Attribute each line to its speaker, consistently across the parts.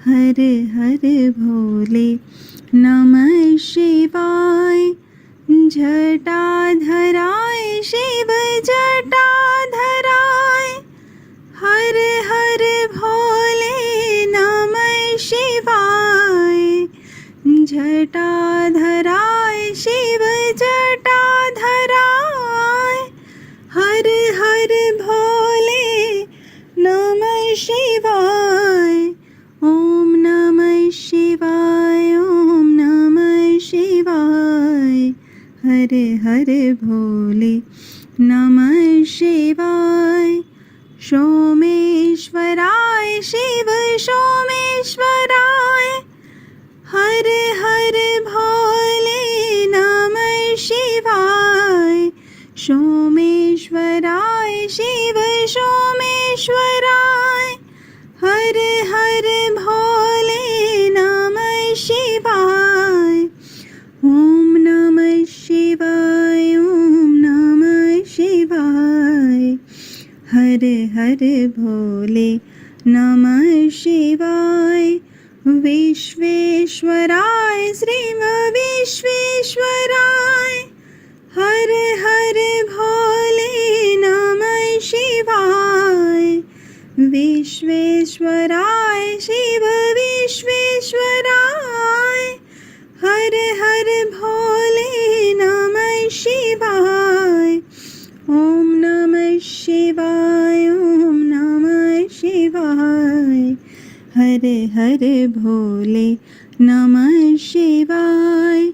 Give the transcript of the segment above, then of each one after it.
Speaker 1: हर हर भोले। नमः शिवाय। जटाधराय शिव जटाधराय। हर हर भोले नमः शिवाय। जटाधराय शिव जटाधराय। हर हर भोले नमः शिवाय। ओम नमः शिवाय। ओम नमः शिवाय। हर हर भोले नमः शिवाय। सोमेश्वराय शिव सोमेश्वराय। हर हर भोले नमः शिवाय। सोमेश्वराय शिव सोमेश्वराय। हर हर भोले नमः शिवाय। ओम नमः शिवाय। ओम नमः शिवाय। हर हर भोले नमः शिवाय। विश्वेश्वराय श्रीम विश्वेश्वराय। हर हर भोले नमः शिवाय। विश्वेश्वराय शिव विश्वेश्वराय। हर हर भोले नमः शिवाय। ओम नमः शिवाय। ओम नमः शिवाय। हर हर भोले नमः शिवाय।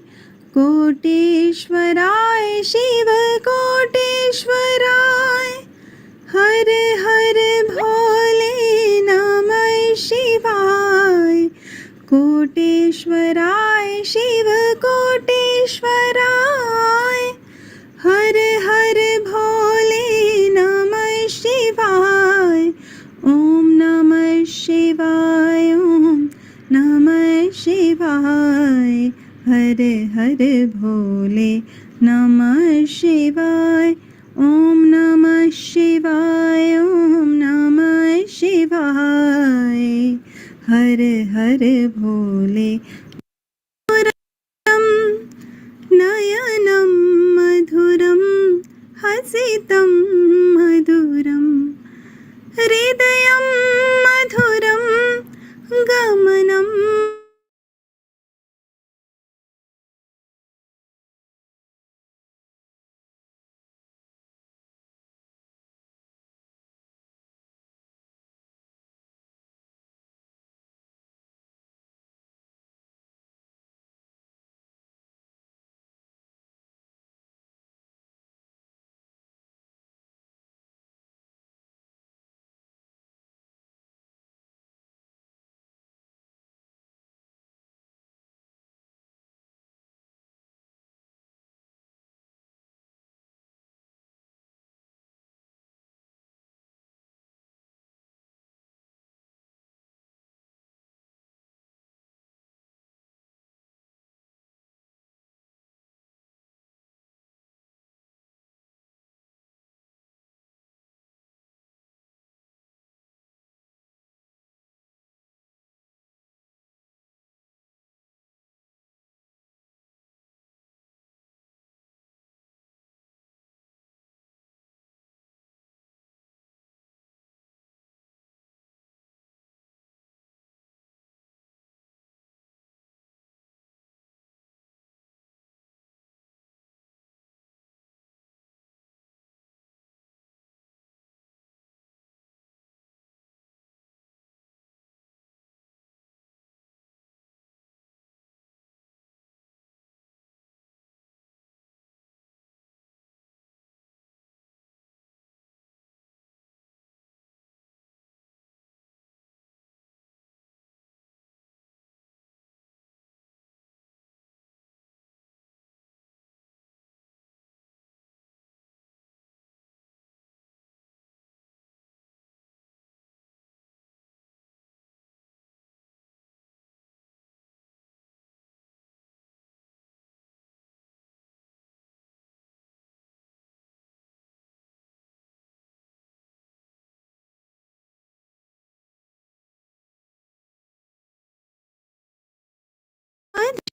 Speaker 1: कोटेश्वराय शिव कोटेश्वराय। हर हर भोले नमः शिवाय। कोटेश्वराय शिव कोटेश्वराय। हर हर भोले नमः शिवाय। ओम नमः शिवाय। ओम नमः शिवाय। हर हर भोले नमः शिवाय। ओम नमः शिवाय। ओम नमः शिवाय। हर हर भोले। नयनं मधुरं हसितं मधुरं हृदयं मधुरं गमनं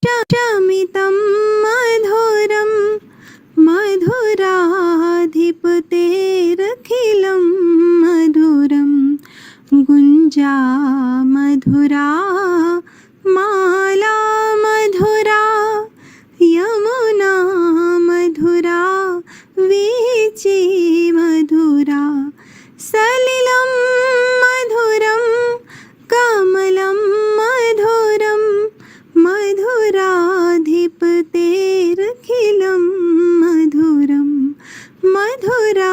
Speaker 1: शमितं मधुरं मधुराधिपतेरखिलं मधुरं गुञ्जा मधुरा माला मधुरा यमुना मधुरा वीची मधुरा सलिलं मधुरं कमलं मधुरं मधुराधिपतेरखिलं मधुरं मधुराधिपतेरखिलं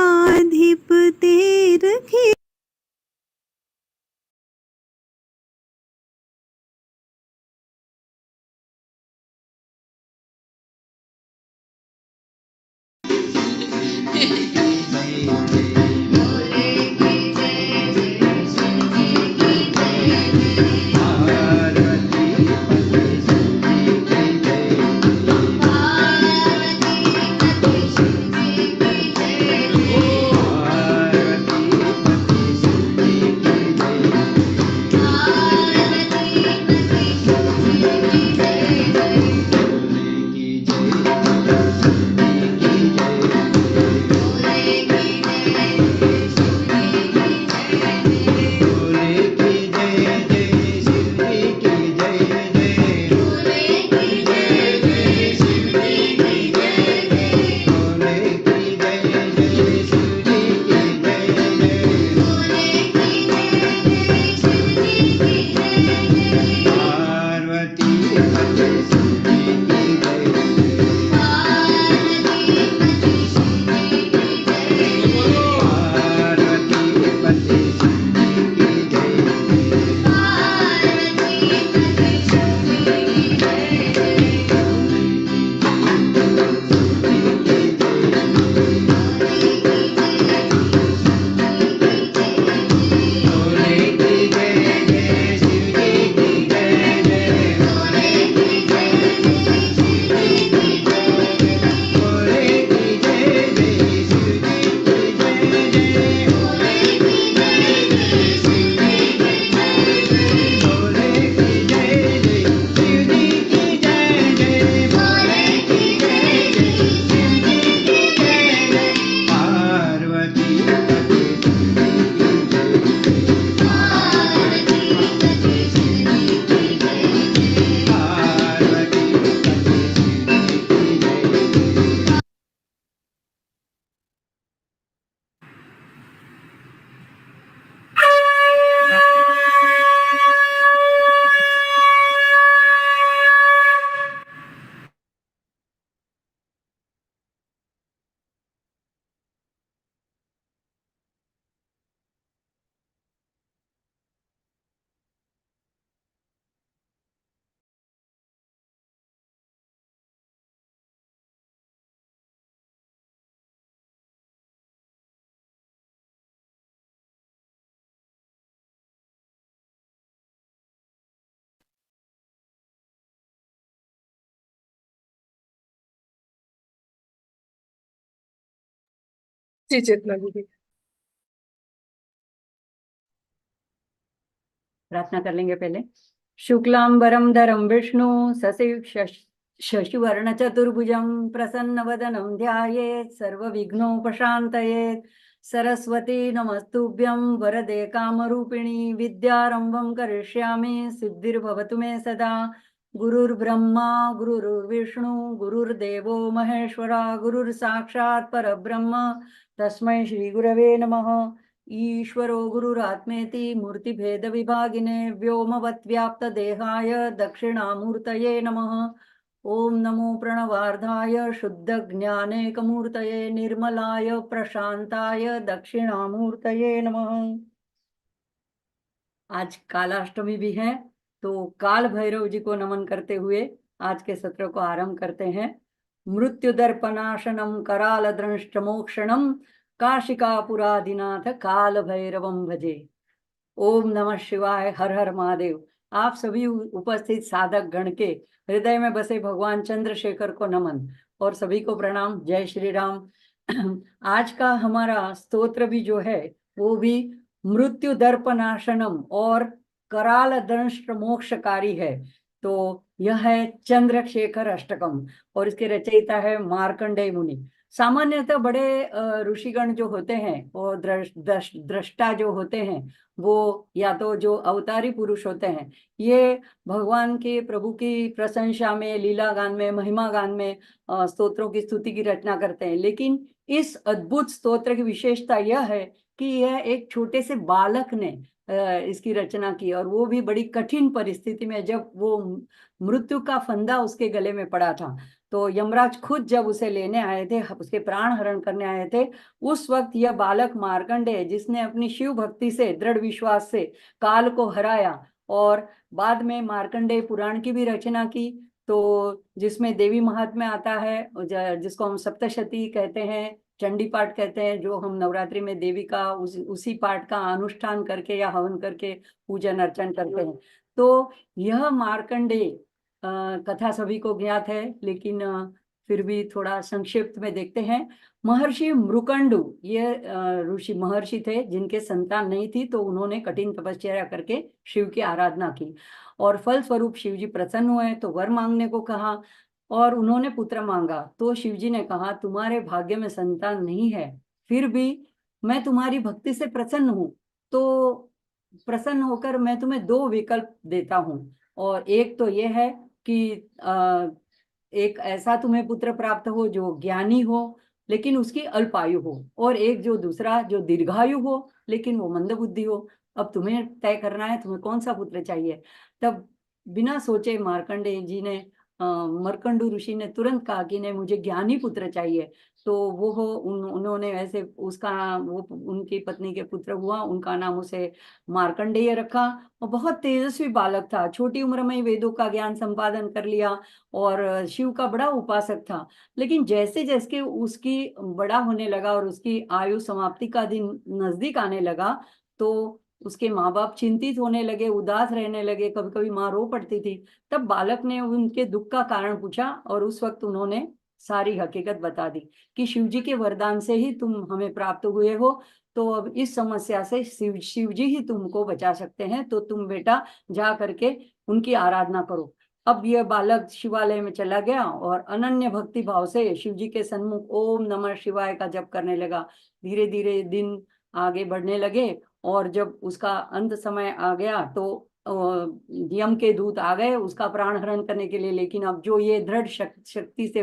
Speaker 2: जी चेतना दीदी।
Speaker 3: प्रार्थना कर लेंगे पहले। शुक्लांबरम धरम विष्णु शशिवर्ण चतुर्भुजं प्रसन्नवदनं ध्यायेत् सर्वविघ्नोपशान्तयेत्। सरस्वती नमस्तुभ्यं वरदे कामरूपिणी विद्यारंभं करिष्यामि सिद्धिर्भवतु मे सदा। गुरुर्ब्रह्मा गुरुर्विष्णु गुरुर्देवो महेश्वरा गुरुर्साक्षात् परब्रह्म तस्मै श्री गुरवे नमः। ईश्वरो गुरुरात्मेति मूर्तिभेद विभागिने व्योमवत् देहाय दक्षिणामूर्तये नमः। ओम नमो प्रणवार्धाय शुद्ध ज्ञानेकमूर्तये निर्मलाय प्रशांताय दक्षिणामूर्तये नमः। आज कालाष्टमी भी है, तो काल भैरव जी को नमन करते हुए आज के सत्र को आरंभ करते हैं। मृत्युदर्पनाशनम कराल दंष्ट मोक्षणम काशिकापुरादिनाथ काल भैरवम भजे। ओम नमः शिवाय, हर हर महादेव। आप सभी उपस्थित साधक गण के हृदय में बसे भगवान चंद्रशेखर को नमन और सभी को प्रणाम। जय श्री राम। आज का हमारा स्तोत्र भी जो है वो भी मृत्यु दर्पनाशनम और कराल दंष्ट मोक्षकारी है। तो यह है चंद्रशेखर अष्टकम और इसके रचयिता है मार्कंडेय मुनि। सामान्यतः बड़े ऋषिगण जो होते हैं वो दृष्टा जो होते हैं वो या तो जो अवतारी पुरुष होते हैं, ये भगवान के प्रभु की प्रशंसा में, लीला गान में, महिमा गान में स्तोत्रों की स्तुति की रचना करते हैं। लेकिन इस अद्भुत स्तोत्र की विशेषता यह है कि यह एक छोटे से बालक ने इसकी रचना की, और वो भी बड़ी कठिन परिस्थिति में, जब वो मृत्यु का फंदा उसके गले में पड़ा था। तो यमराज खुद जब उसे लेने आए थे, उसके प्राण हरण करने आए थे, उस वक्त यह बालक मार्कंडेय, जिसने अपनी शिव भक्ति से, दृढ़ विश्वास से काल को हराया, और बाद में मार्कंडेय पुराण की भी रचना की, तो जिसमें देवी महात्म्य आता है, जिसको हम सप्तशती कहते हैं, चंडी पाठ कहते हैं, जो हम नवरात्रि में देवी का उसी पाठ का अनुष्ठान करके या हवन करके पूजन अर्चन करते हैं। तो यह मार्कंडेय कथा सभी को ज्ञात है, लेकिन फिर भी थोड़ा संक्षिप्त में देखते हैं। महर्षि मृकंडु ये ऋषि महर्षि थे जिनके संतान नहीं थी, तो उन्होंने कठिन तपस्या करके शिव की आराधना की, और फल स्वरूप शिव जी प्रसन्न हुए, तो वर मांगने को कहा और उन्होंने पुत्र मांगा। तो शिव जी ने कहा, तुम्हारे भाग्य में संतान नहीं है, फिर भी मैं तुम्हारी भक्ति से प्रसन्न हूं, तो प्रसन्न होकर मैं तुम्हें दो विकल्प देता हूं, और एक तो यह है कि एक ऐसा तुम्हें पुत्र प्राप्त हो जो ज्ञानी हो लेकिन उसकी अल्पायु हो, और एक जो दूसरा जो दीर्घायु हो लेकिन वो मंदबुद्धि हो। अब तुम्हें तय करना है तुम्हें कौन सा पुत्र चाहिए। तब बिना सोचे मार्कंडेय जी ने मरकंडू ऋषि ने तुरंत कहा कि नहीं, मुझे ज्ञानी पुत्र चाहिए। तो वो उन्होंने ऐसे उसका वो उनकी पत्नी के पुत्र हुआ, उनका नाम उसे मार्कंडेय रखा, और बहुत तेजस्वी बालक था, छोटी उम्र में ही वेदों का ज्ञान संपादन कर लिया और शिव का बड़ा उपासक था। लेकिन जैसे जैसे उसकी बड़ा होने लगा और उसकी आयु समाप्ति का दिन नजदीक आने लगा, तो उसके माँ बाप चिंतित होने लगे, उदास रहने लगे, कभी कभी माँ रो पड़ती थी। तब बालक ने उनके दुख का कारण पूछा, और उस वक्त उन्होंने सारी हकीकत बता दी कि शिव जी के वरदान से ही तुम हमें प्राप्त हुए हो, तो अब इस समस्या से शिव जी ही तुमको बचा सकते हैं, तो तुम बेटा जा करके उनकी आराधना करो। अब यह बालक शिवालय में चला गया और अनन्य भक्ति भाव से शिव जी के सन्मुख ओम नमः शिवाय का जप करने लगा। धीरे धीरे दिन आगे बढ़ने लगे, और जब उसका अंत समय आ गया तो यम के दूत आ गए उसका प्राण हरण करने के लिए। लेकिन अब जो ये दृढ़ शक्ति से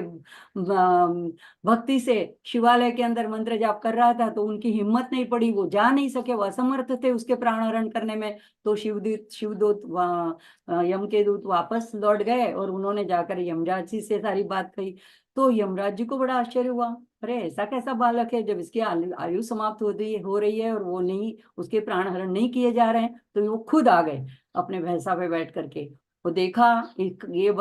Speaker 3: भक्ति से शिवालय के अंदर मंत्र जाप कर रहा था, तो उनकी हिम्मत नहीं पड़ी, वो जा नहीं सके, वो असमर्थ थे उसके प्राण हरण करने में। तो शिवदूत यम के दूत वापस लौट गए, और उन्होंने जाकर यमराज जी से सारी बात कही। तो यमराज जी को बड़ा आश्चर्य हुआ, अरे ऐसा कैसा बालक है, जब इसकी आयु समाप्त हो रही है और वो नहीं, उसके प्राण हरण नहीं किए जा रहे हैं। तो वो खुद आ गए अपने भैंसा पे बैठ करके। वो देखा ये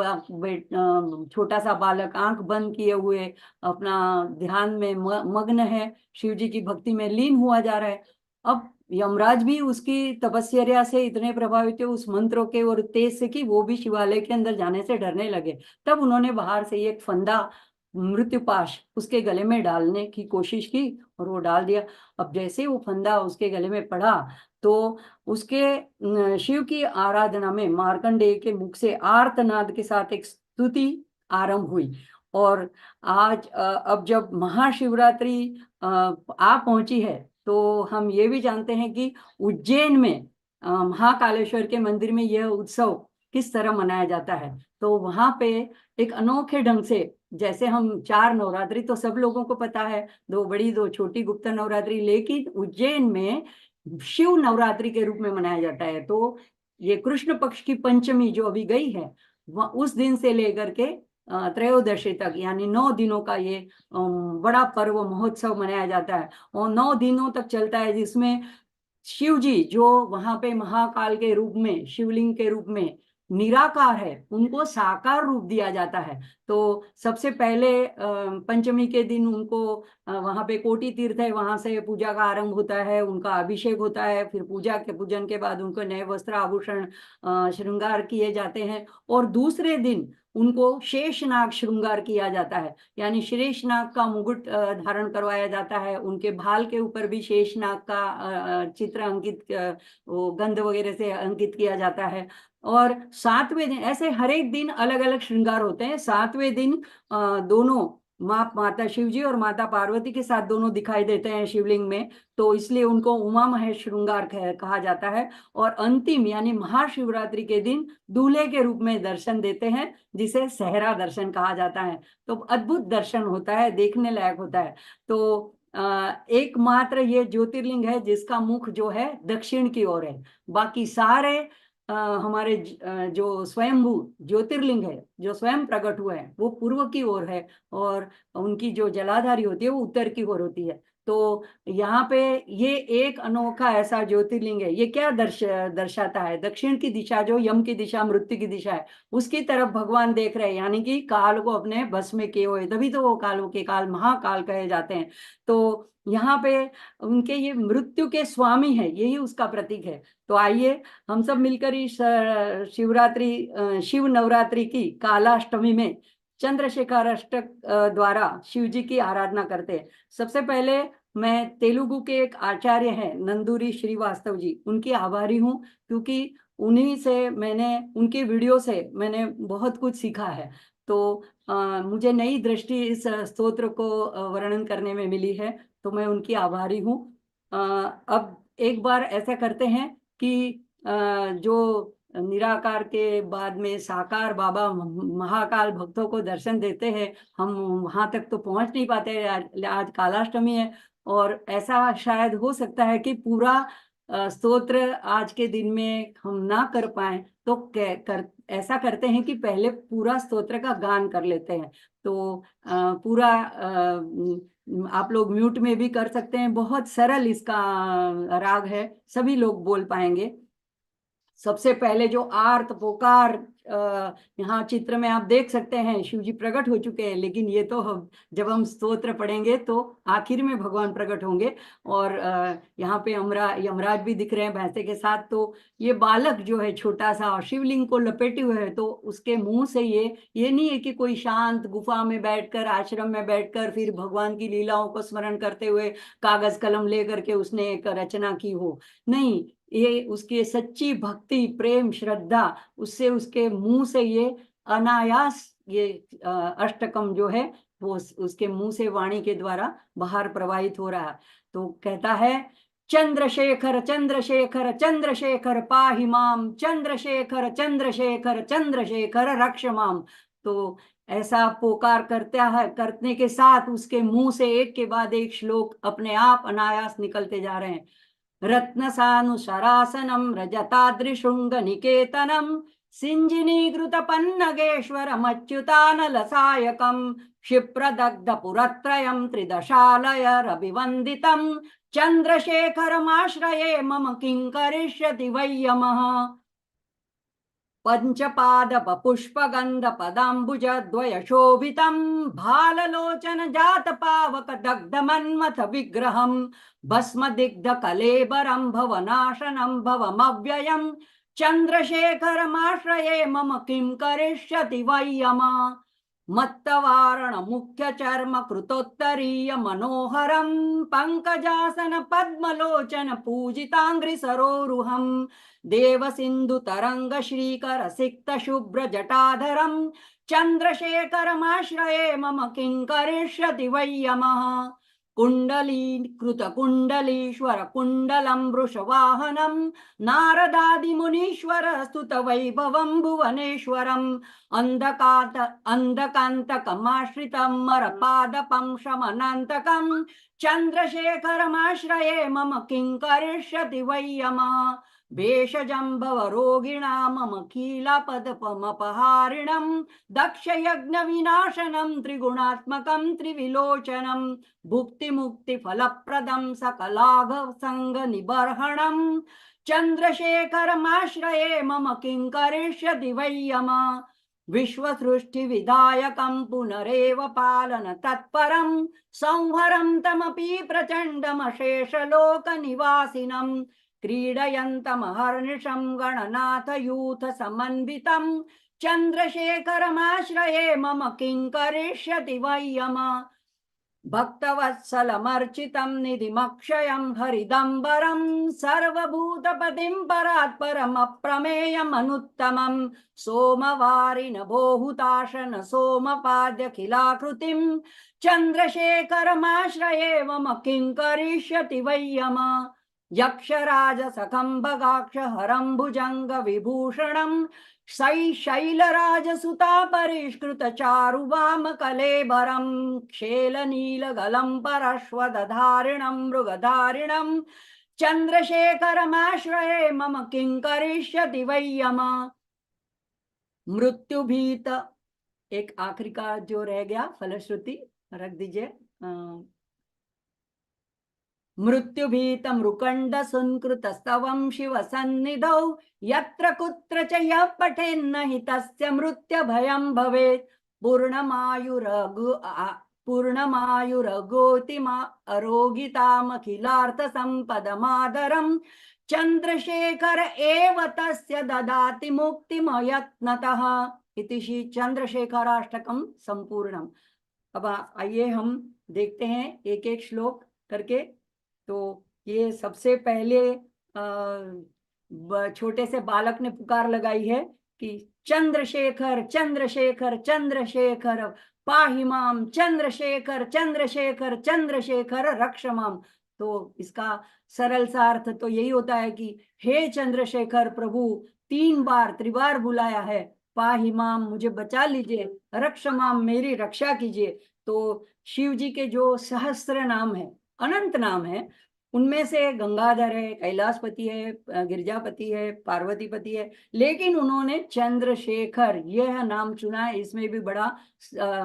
Speaker 3: छोटा सा बालक आंख बंद किए हुए अपना ध्यान में मग्न है, शिव जी की भक्ति में लीन हुआ जा रहा है। अब यमराज भी उसकी तपस्या से इतने प्रभावित हुए उस मंत्रों के और तेज से कि वो भी शिवालय के अंदर जाने से डरने लगे। तब उन्होंने बाहर से एक फंदा मृत्युपाश उसके गले में डालने की कोशिश की, और वो डाल दिया। अब जैसे वो फंदा उसके गले में पड़ा, तो उसके शिव की आराधना में मार्कंडेय के मुख से आर्तनाद के साथ एक स्तुति आरंभ हुई। और आज अब जब महाशिवरात्रि आ पहुंची है, तो हम ये भी जानते हैं कि उज्जैन में महाकालेश्वर के मंदिर में यह उत्सव किस तरह मनाया जाता है। तो वहां पे एक अनोखे ढंग से, जैसे हम 4 नवरात्रि तो सब लोगों को पता है, 2 बड़ी 2 छोटी गुप्त नवरात्रि, लेकिन उज्जैन में शिव नवरात्रि के रूप में मनाया जाता है। तो ये कृष्ण पक्ष की पंचमी जो अभी गई है, उस दिन से लेकर के त्रयोदशी तक, यानी 9 दिनों का ये बड़ा पर्व महोत्सव मनाया जाता है, और 9 दिनों तक चलता है, जिसमें शिव जी जो वहां पे महाकाल के रूप में, शिवलिंग के रूप में निराकार है, उनको साकार रूप दिया जाता है। तो सबसे पहले पंचमी के दिन उनको वहां पे कोटि तीर्थ है, वहां से पूजा का आरंभ होता है, उनका अभिषेक होता है, फिर पूजा के पूजन के बाद उनको नए वस्त्र आभूषण श्रृंगार किए जाते हैं, और दूसरे दिन उनको शेषनाग श्रृंगार किया जाता है, यानी शेषनाग का मुकुट धारण करवाया जाता है, उनके भाल के ऊपर भी शेषनाग का चित्र अंकित, वो गंध वगैरह से अंकित किया जाता है। और 7वें दिन ऐसे हर एक दिन अलग अलग श्रृंगार होते हैं। 7वें दिन दोनों माता शिव जी और माता पार्वती के साथ दोनों दिखाई देते हैं शिवलिंग में, तो इसलिए उनको उमा महेश श्रृंगार कहा जाता है। और अंतिम यानी महाशिवरात्रि के दिन दूल्हे के रूप में दर्शन देते हैं, जिसे सहरा दर्शन कहा जाता है। तो अद्भुत दर्शन होता है, देखने लायक होता है। तो एकमात्र ये ज्योतिर्लिंग है जिसका मुख जो है दक्षिण की ओर है। बाकी सारे हमारे जो स्वयंभू ज्योतिर्लिंग है, जो स्वयं प्रकट हुआ है, वो पूर्व की ओर है, और उनकी जो जलाधारी होती है वो उत्तर की ओर होती है। तो यहाँ पे ये एक अनोखा ऐसा ज्योतिर्लिंग है। ये क्या दर्शाता है? दक्षिण की दिशा, जो यम की दिशा, मृत्यु की दिशा है, उसकी तरफ भगवान देख रहे हैं, यानी कि काल को अपने बस में किए हुए, तभी तो वो कालों के काल महाकाल कहे जाते हैं। तो यहाँ पे उनके ये मृत्यु के स्वामी है, यही उसका प्रतीक है। तो आइए हम सब मिलकर इस शिव नवरात्रि की कालाष्टमी में चंद्रशेखर अष्टक द्वारा शिव जी की आराधना करते हैं। सबसे पहले मैं तेलुगु के एक आचार्य हैं नंदूरी श्रीवास्तव जी, उनकी आभारी हूँ, क्योंकि उन्हीं से मैंने, उनके वीडियो से मैंने बहुत कुछ सीखा है। तो मुझे नई दृष्टि इस स्तोत्र को वर्णन करने में मिली है, तो मैं उनकी आभारी हूँ। अब एक बार ऐसा करते हैं कि जो निराकार के बाद में साकार बाबा महाकाल भक्तों को दर्शन देते हैं, हम वहां तक तो पहुंच नहीं पाते, आज कालाष्टमी है, और ऐसा शायद हो सकता है कि पूरा स्तोत्र आज के दिन में हम ना कर पाए, तो ऐसा करते हैं कि पहले पूरा स्तोत्र का गान कर लेते हैं। तो पूरा आप लोग म्यूट में भी कर सकते हैं, बहुत सरल इसका राग है, सभी लोग बोल पाएंगे। सबसे पहले जो आर्त पोकार यहाँ चित्र में आप देख सकते हैं, शिव जी प्रकट हो चुके हैं, लेकिन ये तो जब हम स्तोत्र पढ़ेंगे तो आखिर में भगवान प्रकट होंगे। और यहाँ पे यमराज भी दिख रहे हैं भैंसे के साथ। तो ये बालक जो है छोटा सा शिवलिंग को लपेटे हुए है, तो उसके मुंह से ये नहीं है कि कोई शांत गुफा में बैठकर, आश्रम में बैठकर फिर भगवान की लीलाओं को स्मरण करते हुए कागज कलम लेकर के उसने एक रचना की हो, नहीं, ये उसकी सच्ची भक्ति, प्रेम, श्रद्धा, उससे उसके मुंह से ये अनायास ये अष्टकम जो है वो उसके मुंह से वाणी के द्वारा बाहर प्रवाहित हो रहा है। तो कहता है, चंद्रशेखर चंद्रशेखर चंद्रशेखर पाहि माम, चंद्रशेखर चंद्रशेखर चंद्रशेखर रक्ष माम। तो ऐसा पोकार करने के साथ उसके मुंह से एक के बाद एक श्लोक अपने आप अनायास निकलते जा रहे हैं। रत्नसानुशरासनं रजताद्रिशृङ्गनिकेतनं सिञ्जिनीकृतपन्नगेश्वरमच्युतानलसायकं क्षिप्रदग्धपुरत्रयं त्रिदशालयरभिवन्दितं चन्द्रशेखरमाश्रये मम किं करिष्यति वै यमः। पंचपादपपुष्पगन्धपदाम्बुजद्वयशोभितं भाललोचन जातपावकदग्धमन्मथ विग्रहं भस्मदिग्धकलेबरं भवनाशनं भवमव्ययं चन्द्रशेखरमाश्रये मम किं करिष्यति वै यमः। मत्तवारण मुख्य चर्म कृतोत्तरीय मनोहरं पंकजासन पद्मलोचन पूजितांग्रि सरोरुहं देव सिंधु तरंग श्रीकर सिक्त शुभ्र जटाधरं चंद्रशेखरमाश्रये मम किं करिष्यति वै यमः। कुंडलीकृत कुंडलीश्वर कुंडलं वृषवाहनं नारदादिमुनीश्वर स्तुत वैभवं भुवनेश्वरम् अंधकांतकमाश्रितं मरपादपं शमनान्तकं चंद्रशेखरमाश्रये मम किं करिष्यति वै यमः। भेषजम्भवरोगिणां मम कीलापदपमपहारिणं दक्षयज्ञविनाशनं त्रिगुणात्मकं त्रिविलोचनं भुक्तिमुक्तिफलप्रदं सकलाघसङ्गनिबर्हणं चन्द्रशेखरमाश्रये मम किं करिष्यति वै यमः। विश्वसृष्टिविधायकं पुनरेव पालन तत्परं संहरं तमपि प्रचण्डमशेषलोकनिवासिनं क्रीडयन्तमहर्निशं गणनाथयूथ समन्वितं चन्द्रशेखरमाश्रये मम किं करिष्यति वै यमः। भक्तवत्सलमर्चितं निधिमक्षयं हरिदम्बरं सर्वभूतपतिं परात्परमप्रमेयमनुत्तमं सोमवारिणभोहुताशन सोमपाद्यखिलाकृतिं चन्द्रशेखरमाश्रये मम किं करिष्यति वै यम यक्षराजसखं भगाक्षहरं भुजङ्गविभूषणं शैलराजसुता परिष्कृत चारुवामकलेबरं क्षेलनीलगलं परश्वदधारिणं मृगधारिणं चन्द्रशेखरमाश्रये मम किं करिष्यति वै यम मृत्युभीत। एक आखिरी का जो रह गया फलश्रुति रख दीजिए। मृत्युभीत मृकंड सुनकृतस्तवं शिव सन्निधौ यत्र कुत्र च यः पठेन्न हि तस्य मृत्य भयं भवेत् पूर्णमायुरगोतिमा अरोगितामखिलार्थ संपदमादरं चंद्रशेखर एव तस्य ददाति मुक्तिमयत्नतः इति श्री चंद्रशेखराष्टकम संपूर्णम। अब आइए हम देखते हैं एक एक श्लोक करके। तो ये सबसे पहले छोटे से बालक ने पुकार लगाई है कि चंद्रशेखर चंद्रशेखर चंद्रशेखर पाहि माम, चंद्रशेखर चंद्रशेखर चंद्रशेखर रक्ष माम। तो इसका सरल सा अर्थ तो यही होता है कि हे चंद्रशेखर प्रभु, 3 बार त्रिबार बुलाया है, पाहि माम मुझे बचा लीजिए, रक्ष माम मेरी रक्षा कीजिए। तो शिव जी के जो सहस्त्र नाम है, अनंत नाम है, उनमें से गंगाधर है, कैलाशपति है, गिरजापति है, पार्वतीपति है, लेकिन उन्होंने चंद्रशेखर यह नाम चुना है। इसमें भी बड़ा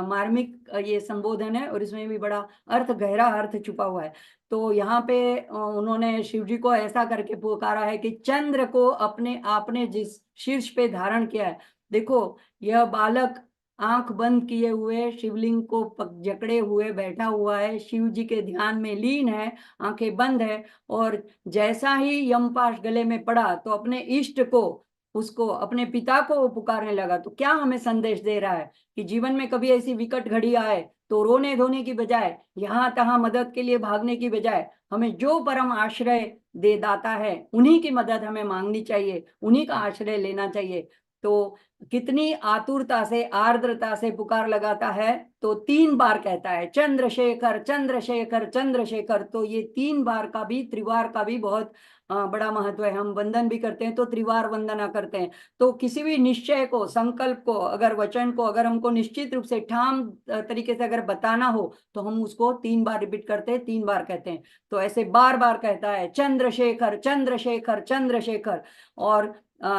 Speaker 3: मार्मिक ये संबोधन है और इसमें भी बड़ा अर्थ, गहरा अर्थ छुपा हुआ है। तो यहाँ पे उन्होंने शिव जी को ऐसा करके पुकारा है कि चंद्र को अपने आपने जिस शीर्ष पे धारण किया है, देखो यह बालक आंख बंद किए हुए शिवलिंग को जकड़े हुए बैठा हुआ है, शिव जी के ध्यान में लीन है, आंखें बंद है। और जैसा ही यमपाश गले में पड़ा तो अपने इष्ट को, उसको, अपने पिता को वो पुकारने लगा। तो क्या हमें संदेश दे रहा है कि जीवन में कभी ऐसी विकट घड़ी आए तो रोने धोने की बजाय, यहाँ तहाँ मदद के लिए भागने की बजाय, हमें जो परम आश्रय दे दाता है उन्हीं की मदद हमें मांगनी चाहिए, उन्हीं का आश्रय लेना चाहिए। तो कितनी आतुरता से, आर्द्रता से पुकार लगाता है। तो 3 बार कहता है चंद्रशेखर चंद्रशेखर चंद्रशेखर। तो ये 3 बार का भी, त्रिवार का भी बहुत बड़ा महत्व है। हम वंदन भी करते हैं तो त्रिवार वंदना करते हैं। तो किसी भी निश्चय को, संकल्प को, अगर वचन को अगर हमको निश्चित रूप से ठाम तरीके से अगर बताना हो तो हम उसको 3 बार रिपीट करते हैं, 3 बार कहते हैं। तो ऐसे बार बार कहता है चंद्रशेखर चंद्रशेखर चंद्रशेखर। और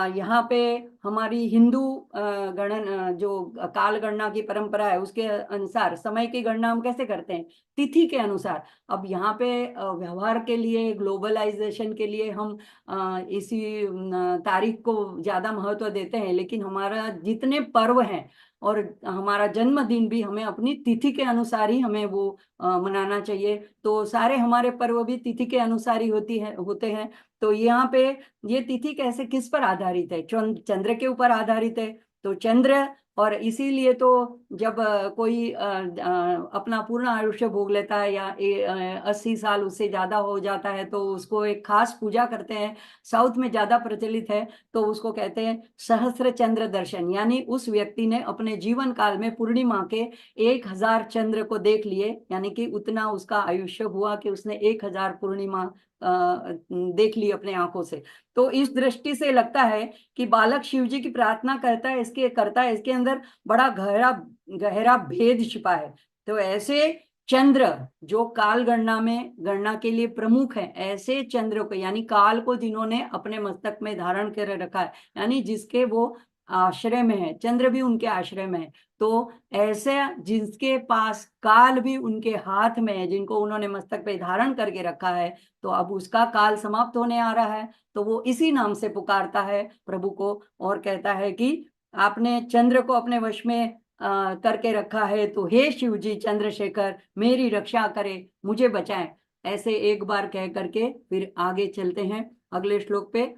Speaker 3: यहाँ पे हमारी हिंदू जो काल गणना की परंपरा है उसके अनुसार समय की गणना हम कैसे करते हैं, तिथि के अनुसार। अब यहाँ पे व्यवहार के लिए, ग्लोबलाइजेशन के लिए हम इसी तारीख को ज्यादा महत्व देते हैं, लेकिन हमारा जितने पर्व हैं और हमारा जन्मदिन भी हमें अपनी तिथि के अनुसार ही हमें वो मनाना चाहिए। तो सारे हमारे पर्व भी तिथि के अनुसार ही होते हैं। तो यहाँ पे ये तिथि कैसे, किस पर आधारित है, चंद्र के ऊपर आधारित है। तो चंद्र, और इसीलिए तो जब कोई अपना पूर्ण आयुष्य भोग लेता है या 80 साल उससे ज्यादा हो जाता है तो उसको एक खास पूजा करते हैं, साउथ में ज्यादा प्रचलित है। तो उसको कहते हैं सहस्त्र चंद्र दर्शन, यानी उस व्यक्ति ने अपने जीवन काल में पूर्णिमा के 1000 चंद्र को देख लिए, यानी कि उतना उसका आयुष्य हुआ कि उसने 1000 पूर्णिमा देख ली अपने आंखों से। तो इस दृष्टि से लगता है कि बालक शिव जी की प्रार्थना करता है, इसके अंदर बड़ा गहरा भेद छिपा है। तो ऐसे चंद्र जो काल गणना के लिए प्रमुख है, ऐसे चंद्र को, यानी काल को जिन्होंने अपने मस्तक में धारण कर रखा है, यानी जिसके वो आश्रय में है, चंद्र भी उनके आश्रय में है। तो ऐसे जिसके पास काल भी उनके हाथ में है, जिनको उन्होंने मस्तक पे धारण करके रखा है, तो अब उसका काल समाप्त होने आ रहा है, तो वो इसी नाम से पुकारता है प्रभु को और कहता है कि आपने चंद्र को अपने वश में करके रखा है, तो हे शिव जी चंद्रशेखर मेरी रक्षा करे, मुझे बचाएं। ऐसे एक बार कह करके फिर आगे चलते हैं अगले श्लोक पे।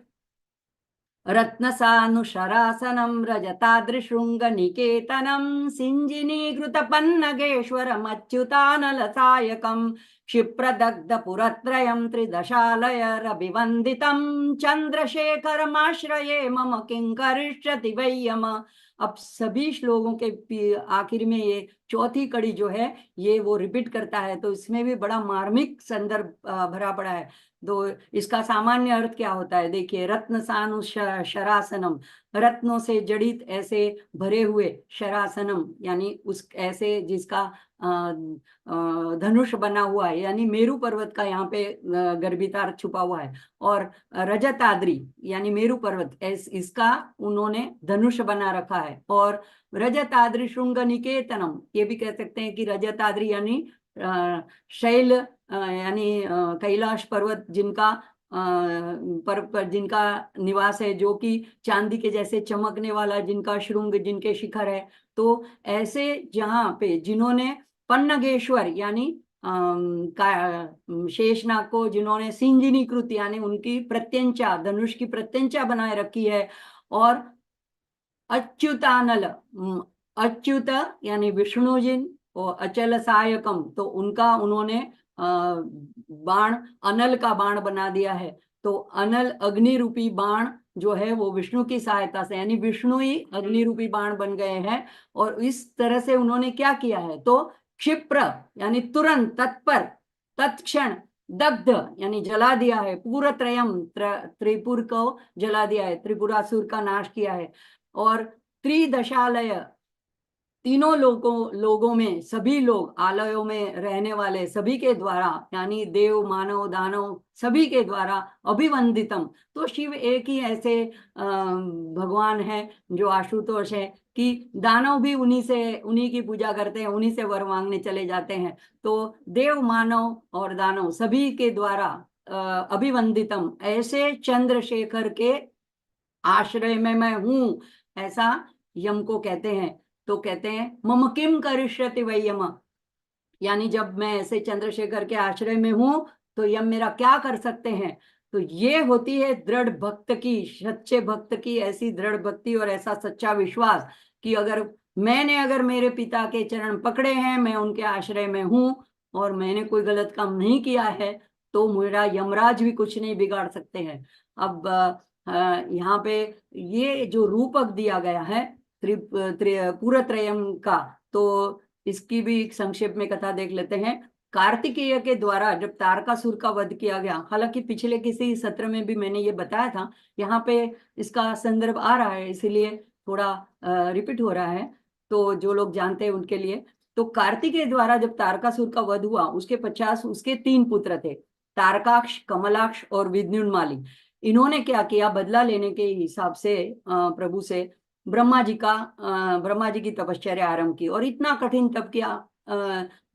Speaker 3: रत्नसानुशरासनं रजताद्रिशृङ्गनिकेतनं सिञ्जिनीकृतपन्नगेश्वरमच्युतानलसायकं क्षिप्रदग्धपुरत्रयं त्रिदशालयरभिवन्दितं चंद्रशेखरमाश्रये मम किं करिष्यति वै यम। अब सभी श्लोकों के आखिर में ये चौथी कड़ी जो है ये वो रिपीट करता है, तो इसमें भी बड़ा मार्मिक संदर्भ भरा पड़ा है। तो इसका सामान्य अर्थ क्या होता है, देखिए, रत्न सानु शरासनम, रत्नों से जड़ित ऐसे भरे हुए, शरासनम यानी उस ऐसे जिसका धनुष बना हुआ है, यानी मेरु पर्वत का यहाँ पे गर्भितार्थ छुपा हुआ है, और रजताद्रि यानी मेरु पर्वत इसका उन्होंने धनुष बना रखा है, और रजताद्रि श्रृंग निकेतनम, ये भी कह सकते हैं कि रजताद्रि यानी शैल यानी कैलाश पर्वत जिनका पर जिनका निवास है, जो कि चांदी के जैसे चमकने वाला, जिनका श्रृंग, जिनके शिखर है। तो ऐसे जहाँ पे जिन्होंने पन्नगेश्वर यानी शेषनाग को जिन्होंने सिंजिनीकृत यानी उनकी प्रत्यंचा, धनुष की प्रत्यंचा बनाए रखी है, और अच्युतानल, अच्युत यानी विष्णु जिन, और अचल सहायकम तो उनका उन्होंने बाण, अनल का बाण बना दिया है। तो अनल अग्नि रूपी बाण जो है वो विष्णु की सहायता से, यानी विष्णु ही अग्नि रूपी बाण बन गए हैं। और इस तरह से उन्होंने क्या किया है, तो क्षिप्र यानी तुरंत, तत्पर, तत्क्षण, दग्ध यानी जला दिया है, पूरत्रयम त्रिपुर को जला दिया है, त्रिपुरासुर का नाश किया है, और त्रिदशालय तीनों लोगों में, सभी लोग आलयों में रहने वाले सभी के द्वारा, यानी देव, मानव, दानव सभी के द्वारा अभिवंदितम। तो शिव एक ही ऐसे भगवान है जो आशुतोष है कि दानव भी उन्हीं की पूजा करते हैं, उन्हीं से वर मांगने चले जाते हैं। तो देव, मानव और दानव सभी के द्वारा अभिवंदितम, ऐसे चंद्रशेखर के आश्रय में मैं हूं, ऐसा यम को कहते हैं। तो कहते हैं मम किम करिष्यति वै यम, यानी जब मैं ऐसे चंद्रशेखर के आश्रय में हूं तो यम मेरा क्या कर सकते हैं। तो ये होती है दृढ़ भक्त की, सच्चे भक्त की ऐसी दृढ़ भक्ति और ऐसा सच्चा विश्वास कि अगर मेरे पिता के चरण पकड़े हैं, मैं उनके आश्रय में हूं और मैंने कोई गलत काम नहीं किया है, तो मेरा यमराज भी कुछ नहीं बिगाड़ सकते हैं। अब यहाँ पे ये जो रूपक दिया गया है पूरत्रयम का, तो इसकी भी संक्षेप में कथा देख लेते हैं। कार्तिकेय के द्वारा जब तारकासुर का वध किया गया, हालांकि पिछले किसी सत्र में भी मैंने ये बताया था, यहाँ पे इसका संदर्भ आ रहा है इसीलिए थोड़ा रिपीट हो रहा है, तो जो लोग जानते हैं उनके लिए। तो कार्तिकेय द्वारा जब तारकासुर का वध हुआ, उसके 50 उसके 3 पुत्र थे, तारकाक्ष, कमलाक्ष और विद्युन्माली। इन्होंने क्या किया, बदला लेने के हिसाब से प्रभु से ब्रह्मा जी की तपश्चर्या आरंभ की, और इतना कठिन तप किया।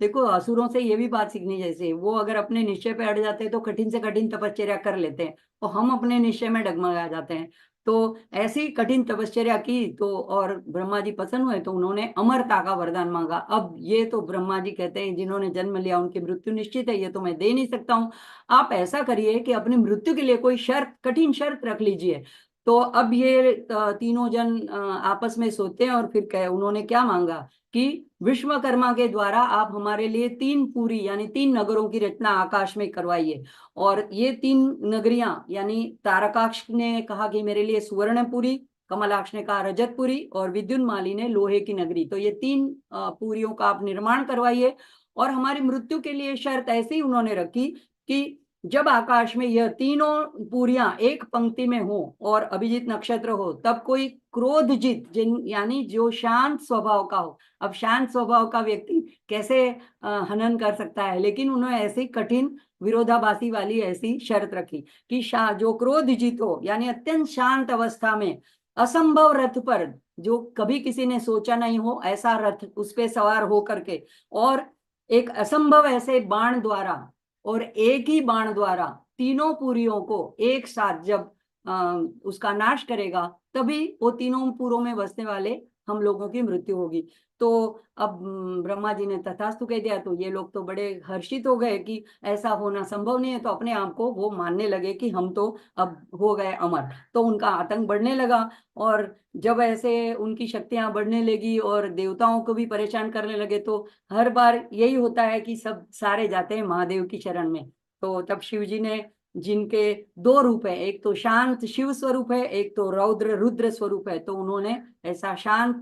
Speaker 3: देखो, असुरों से ये भी बात सीखनी, जैसे वो अगर अपने निश्चय पे अड़ जाते हैं तो कठिन से कठिन तपश्चर्या कर लेते हैं, और हम अपने निश्चय में डगमगा जाते हैं। तो ऐसी कठिन तपश्चर्या की, तो और ब्रह्मा जी प्रसन्न हुए, तो उन्होंने अमरता का वरदान मांगा। अब ये तो ब्रह्मा जी कहते हैं जिन्होंने जन्म लिया उनकी मृत्यु निश्चित है, ये तो मैं दे नहीं सकता हूँ। आप ऐसा करिए कि अपनी मृत्यु के लिए कोई शर्त, कठिन शर्त रख लीजिए। तो अब ये तीनों जन आपस में सोते हैं, और फिर उन्होंने क्या मांगा कि विश्वकर्मा के द्वारा आप हमारे लिए 3 पुरी यानी 3 नगरों की रचना आकाश में करवाइए। और ये 3 नगरियां, यानी तारकाक्ष ने कहा कि मेरे लिए सुवर्णपुरी, कमलाक्ष ने कहा रजतपुरी, और विद्युन्माली ने लोहे की नगरी। तो ये 3 पुरियों का आप निर्माण करवाइए। और हमारी मृत्यु के लिए शर्त ऐसी उन्होंने रखी कि जब आकाश में यह तीनों पूरियां एक पंक्ति में हो और अभिजीत नक्षत्र हो, तब कोई क्रोधजित यानी जो शांत स्वभाव का हो। अब शांत स्वभाव का व्यक्ति कैसे हनन कर सकता है, लेकिन उन्होंने ऐसी कठिन विरोधाभासी वाली ऐसी शर्त रखी कि जो क्रोधजित हो, यानी अत्यंत शांत अवस्था में, असंभव रथ पर, जो कभी किसी ने सोचा नहीं हो ऐसा रथ, उस पे सवार हो करके, और एक असंभव ऐसे बाण द्वारा, और एक ही बाण द्वारा तीनों पुरियों को एक साथ जब उसका नाश करेगा, तभी वो तीनों पुरों में बसने वाले हम लोगों की मृत्यु होगी। तो अब ब्रह्मा जी ने तथास्तु कह दिया, तो ये लोग तो बड़े हर्षित हो गए कि ऐसा होना संभव नहीं है, तो अपने आप को वो मानने लगे कि हम तो अब हो गए अमर। तो उनका आतंक बढ़ने लगा, और जब ऐसे उनकी शक्तियां बढ़ने लगी और देवताओं को भी परेशान करने लगे, तो हर बार यही होता है कि सब सारे जाते हैं महादेव की शरण में। तो तब शिव जी ने, जिनके दो रूप है, एक तो शांत शिव स्वरूप है, एक तो रौद्र रुद्र स्वरूप है, तो उन्होंने ऐसा शांत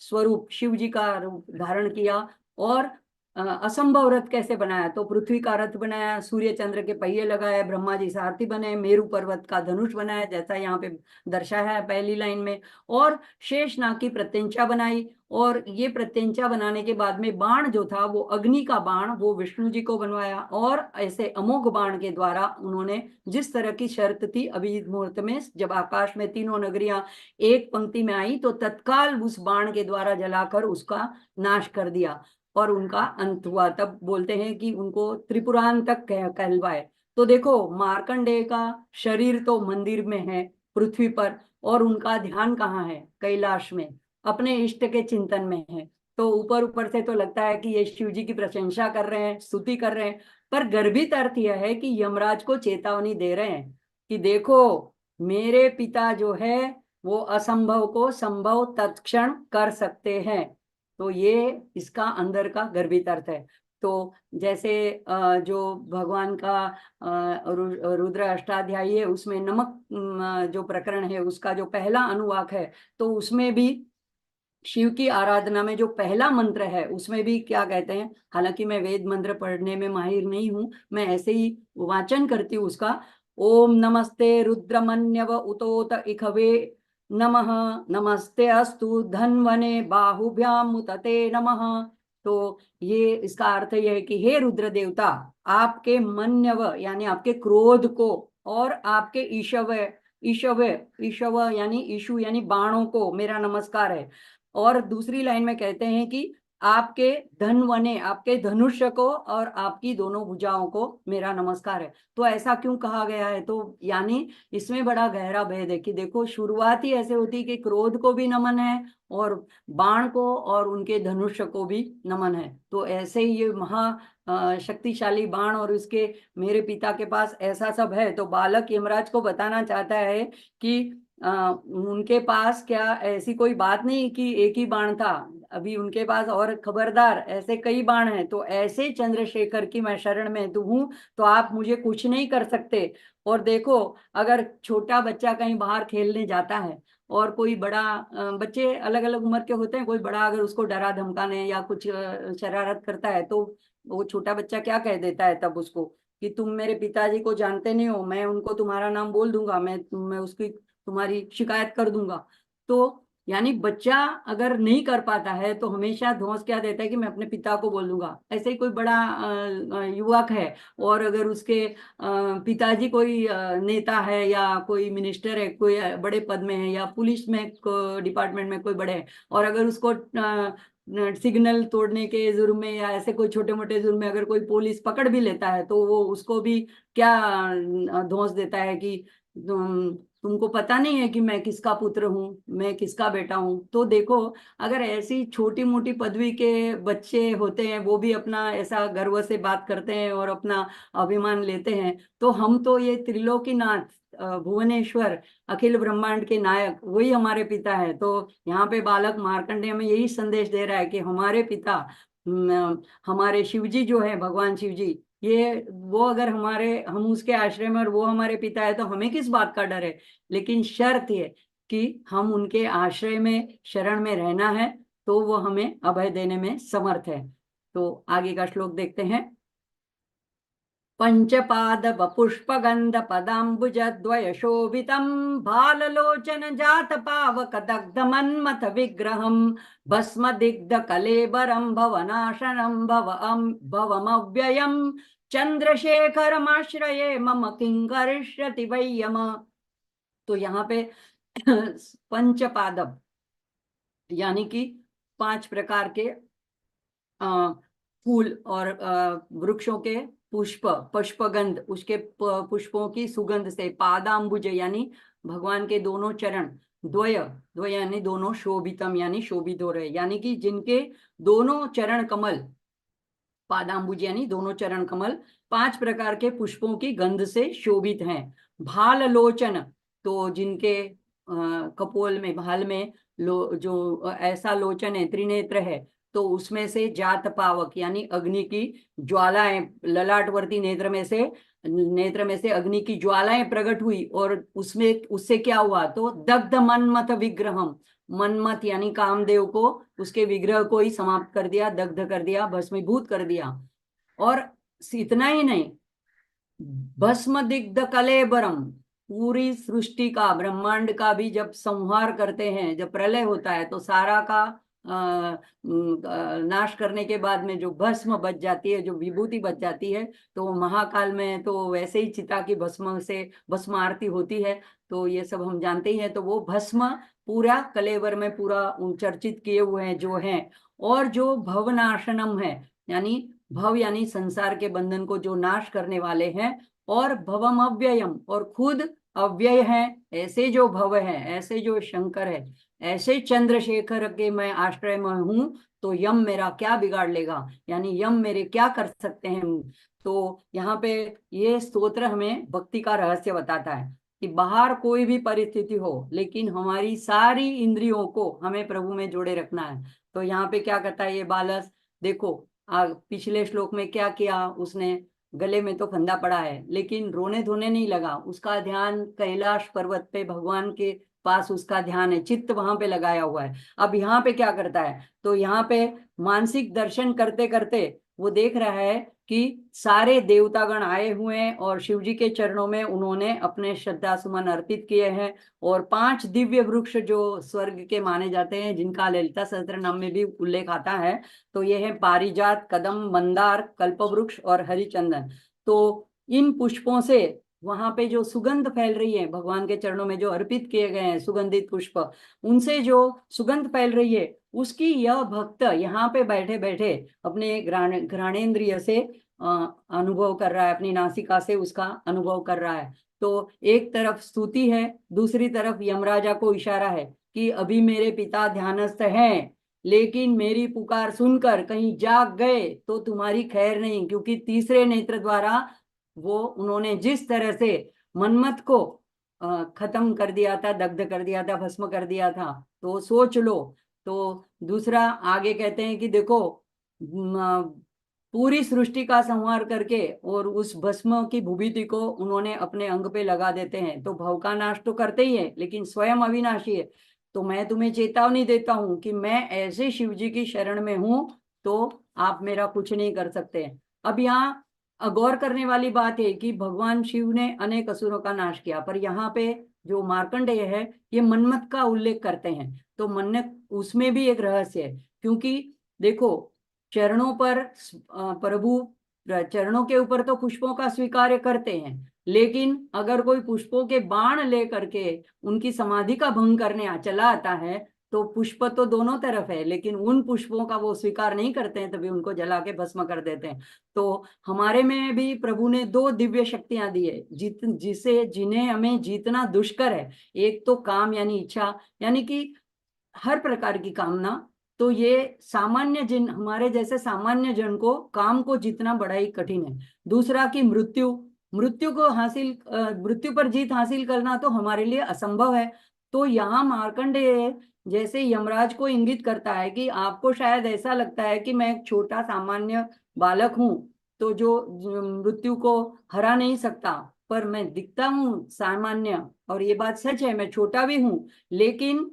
Speaker 3: स्वरूप शिव जी का रूप धारण किया। और असंभव रथ कैसे बनाया, तो पृथ्वी का रथ बनाया, सूर्य चंद्र के पहिए लगाए, ब्रह्मा जी सारथी बने, मेरु पर्वत का धनुष बनाया जैसा यहाँ पे दर्शाया है पहली लाइन में, और शेषनाग की प्रत्यंचा बनाई। और ये प्रत्यंचा बनाने के बाद में बाण जो था वो अग्नि का बाण, वो विष्णु जी को बनवाया। और ऐसे अमोघ बाण के द्वारा उन्होंने, जिस तरह की शर्त थी अभी मुहूर्त में, जब आकाश में तीनों नगरियां एक पंक्ति में आई, तो तत्काल उस बाण के द्वारा जलाकर उसका नाश कर दिया और उनका अंत हुआ। तब बोलते हैं कि उनको त्रिपुरांतक कहलवाए। तो देखो, मार्कंडेय का शरीर तो मंदिर में है पृथ्वी पर, और उनका ध्यान कहाँ है, कैलाश में, अपने इष्ट के चिंतन में है। तो ऊपर ऊपर से तो लगता है कि ये शिव जी की प्रशंसा कर रहे हैं, स्तुति कर रहे हैं, पर गर्भित अर्थ यह है कि यमराज को चेतावनी दे रहे हैं कि देखो, मेरे पिता जो है वो असंभव को संभव तत्क्षण कर सकते हैं। तो ये इसका अंदर का गर्भित अर्थ है। तो जैसे जो भगवान का रुद्र अष्टाध्यायी है, उसमें नमक जो प्रकरण है, उसका जो पहला अनुवाक है, तो उसमें भी शिव की आराधना में जो पहला मंत्र है, उसमें भी क्या कहते हैं, हालांकि मैं वेद मंत्र पढ़ने में माहिर नहीं हूं, मैं ऐसे ही वाचन करती हूँ उसका। ओम नमस्ते रुद्रमन्यव उतोत इखवे नमः, नमस्ते अस्तु धन्वने बाहुभ्याम मुतते नमः। तो ये इसका अर्थ यह है कि हे रुद्र देवता, आपके मन्यव यानी आपके क्रोध को, और आपके ईशव ईशव ईशव यानी ईशु यानी बाणों को मेरा नमस्कार है। और दूसरी लाइन में कहते हैं कि आपके धनवने, आपके धनुष्य को और आपकी दोनों भुजाओं को मेरा नमस्कार है। तो ऐसा क्यों कहा गया है, तो यानी इसमें बड़ा गहरा भेद है कि देखो, शुरुआत ही ऐसे होती है कि क्रोध को भी नमन है और बाण को और उनके धनुष्य को भी नमन है। तो ऐसे ही ये महा शक्तिशाली बाण और उसके, मेरे पिता के पास ऐसा सब है, तो बालक यमराज को बताना चाहता है कि उनके पास क्या ऐसी कोई बात नहीं कि एक ही बाण था, अभी उनके पास और खबरदार ऐसे कई बाण हैं। तो ऐसे चंद्रशेखर की मैं शरण में हूं, तो आप मुझे कुछ नहीं कर सकते। और देखो, अगर छोटा बच्चा कहीं बाहर खेलने जाता है और कोई बड़ा, बच्चे अलग अलग उम्र के होते हैं, कोई बड़ा अगर उसको डरा धमकाने या कुछ शरारत करता है, तो वो छोटा बच्चा क्या कह देता है तब उसको, कि तुम मेरे पिताजी को जानते नहीं हो, मैं उनको तुम्हारा नाम बोल दूंगा, मैं उसकी तुम्हारी शिकायत कर दूंगा। तो यानी बच्चा अगर नहीं कर पाता है तो हमेशा धौंस क्या देता है कि मैं अपने पिता को बोल दूंगा। ऐसे ही कोई बड़ा युवक है और अगर उसके पिताजी कोई नेता है या कोई मिनिस्टर है, कोई बड़े पद में है, या पुलिस में डिपार्टमेंट में कोई बड़े है, और अगर उसको सिग्नल तोड़ने के जुर्म में या ऐसे कोई छोटे मोटे जुर्म में अगर कोई पुलिस पकड़ भी लेता है, तो वो उसको भी क्या धौंस देता है कि तुमको पता नहीं है कि मैं किसका पुत्र हूँ, मैं किसका बेटा हूँ। तो देखो, अगर ऐसी छोटी मोटी पदवी के बच्चे होते हैं, वो भी अपना ऐसा गर्व से बात करते हैं और अपना अभिमान लेते हैं, तो हम तो ये त्रिलोकीनाथ, भुवनेश्वर, अखिल ब्रह्मांड के नायक, वही हमारे पिता है। तो यहाँ पे बालक मार्कंडेय में यही संदेश दे रहा है कि हमारे पिता, हमारे शिवजी जो है, भगवान शिवजी, ये वो अगर हम उसके आश्रय में और वो हमारे पिता है, तो हमें किस बात का डर है। लेकिन शर्त है कि हम उनके आश्रय में, शरण में रहना है, तो वो हमें अभय देने में समर्थ है। तो आगे का श्लोक देखते हैं। पंचपाद पुष्पगंध पदाम्बुज द्वय शोभितम भाललोचन जात पावक दग्ध मन्मथ विग्रहम भस्म दिग्ध कलेबरम भवनाशनम भवमव्ययम चंद्रशेखरमाश्रये मम किंकरिष्यति वै यम। तो यहाँ पे पंचपादप यानी कि 5 प्रकार के फूल और वृक्षों के पुष्प पुष्पगंध उसके पुष्पों की सुगंध से, पादाम्बुज यानी भगवान के दोनों चरण, द्वय द्वय यानी दोनों, शोभितम यानी शोभित हो रहे, यानी कि जिनके दोनों चरण कमल, पादाम्बुज यानी दोनों चरण कमल 5 प्रकार के पुष्पों की गंध से शोभित हैं। भाल लोचन, तो जिनके कपोल में, भाल में जो ऐसा लोचन है, त्रिनेत्र है, तो उसमें से जात पावक यानी अग्नि की ज्वालाएं, ललाटवर्ती नेत्र में से अग्नि की ज्वालाएं प्रकट हुई, और उसमें उससे क्या हुआ, तो दग्ध मनमथ विग्रहम, मनमथ यानी कामदेव को, उसके विग्रह को ही समाप्त कर दिया, दग्ध कर दिया, भस्मीभूत कर दिया। और इतना ही नहीं, भस्म दिग्ध कलेबरम, पूरी सृष्टि का, ब्रह्मांड का भी जब संहार करते हैं, जब प्रलय होता है तो सारा का नाश करने के बाद में जो भस्म बच जाती है, जो विभूति बच जाती है, तो महाकाल में तो वैसे ही चिता की भस्म से भस्म आरती होती है, तो ये सब हम जानते ही हैं। तो वो भस्म पूरा कलेवर में पूरा चर्चित किए हुए हैं जो हैं। और जो भवनाशनम है, यानी भव यानी संसार के बंधन को जो नाश करने वाले हैं, और भवम अव्ययम, और खुद अव्यय है, ऐसे जो भव है, ऐसे जो शंकर है, ऐसे चंद्रशेखर के मैं आश्रय में हूं, तो यम मेरा क्या बिगाड़ लेगा, यानी यम मेरे क्या कर सकते हैं। तो यहाँ पे ये स्तोत्र हमें भक्ति का रहस्य बताता है कि बाहर कोई भी परिस्थिति हो, लेकिन हमारी सारी इंद्रियों को हमें प्रभु में जोड़े रखना है। तो यहाँ पे क्या कहता है ये बालस, देखो पिछले श्लोक में क्या किया उसने, गले में तो फंदा पड़ा है, लेकिन रोने धोने नहीं लगा, उसका ध्यान कैलाश पर्वत पे भगवान के पास उसका ध्यान है, चित्त वहां पे लगाया हुआ है। अब यहाँ पे क्या करता है, तो यहाँ पे मानसिक दर्शन करते करते वो देख रहा है कि सारे देवतागण आए हुए हैं, और शिव जी के चरणों में उन्होंने अपने श्रद्धा सुमन अर्पित किए हैं। और 5 दिव्य वृक्ष जो स्वर्ग के माने जाते हैं, जिनका ललिता सहस्त्र नाम में भी उल्लेख आता है, तो ये है पारिजात, कदम, मंदार, कल्पवृक्ष और हरिचंदन। तो इन पुष्पों से वहां पे जो सुगंध फैल रही है, भगवान के चरणों में जो अर्पित किए गए हैं सुगंधित पुष्प, उनसे जो सुगंध फैल रही है, उसकी यह भक्त यहाँ पे बैठे बैठे अपने घ्राणेन्द्रिय से अनुभव कर रहा है, अपनी नासिका से उसका अनुभव कर रहा है। तो एक तरफ स्तुति है, दूसरी तरफ यमराजा को इशारा है कि अभी मेरे पिता ध्यानस्थ हैं, लेकिन मेरी पुकार सुनकर कहीं जाग गए तो तुम्हारी खैर नहीं, क्योंकि तीसरे नेत्र द्वारा वो उन्होंने जिस तरह से मनमत को खत्म कर दिया था, दग्ध कर दिया था, भस्म कर दिया था, तो सोच लो। तो दूसरा आगे कहते हैं कि देखो पूरी सृष्टि का संहार करके और उस भस्म की भूभिति को उन्होंने अपने अंग पे लगा देते हैं, तो भव का नाश तो करते ही है, लेकिन स्वयं अविनाशी है। तो मैं तुम्हें चेतावनी देता हूं कि मैं ऐसे शिव जी की शरण में हूं, तो आप मेरा कुछ नहीं कर सकते। अब यहाँ गौर करने वाली बात है कि भगवान शिव ने अनेक असुरों का नाश किया, पर यहाँ पे जो मार्कंडेय है ये मन्मथ का उल्लेख करते हैं, तो मन्मथ उसमें भी एक रहस्य है, क्योंकि देखो चरणों पर प्रभु चरणों के ऊपर तो पुष्पों का स्वीकार्य करते हैं, लेकिन अगर कोई पुष्पों के बाण ले करके उनकी समाधि का भंग करने चला आता है, तो पुष्प तो दोनों तरफ है, लेकिन उन पुष्पों का वो स्वीकार नहीं करते हैं, तभी उनको जला के भस्म कर देते हैं। तो हमारे में भी प्रभु ने 2 दिव्य शक्तियां दी है, जिन्हें हमें जीतना दुष्कर है। एक तो काम यानी इच्छा, यानी कि हर प्रकार की कामना, तो ये सामान्य जन, हमारे जैसे सामान्य जन को काम को जीतना बड़ा ही कठिन है। दूसरा कि मृत्यु, मृत्यु पर जीत हासिल करना तो हमारे लिए असंभव है। तो यहाँ मार्कंडेय जैसे यमराज को इंगित करता है कि आपको शायद ऐसा लगता है कि मैं एक छोटा सामान्य बालक हूँ, तो जो मृत्यु को हरा नहीं सकता, पर मैं दिखता हूँ सामान्य, और ये बात सच है, मैं छोटा भी हूँ, लेकिन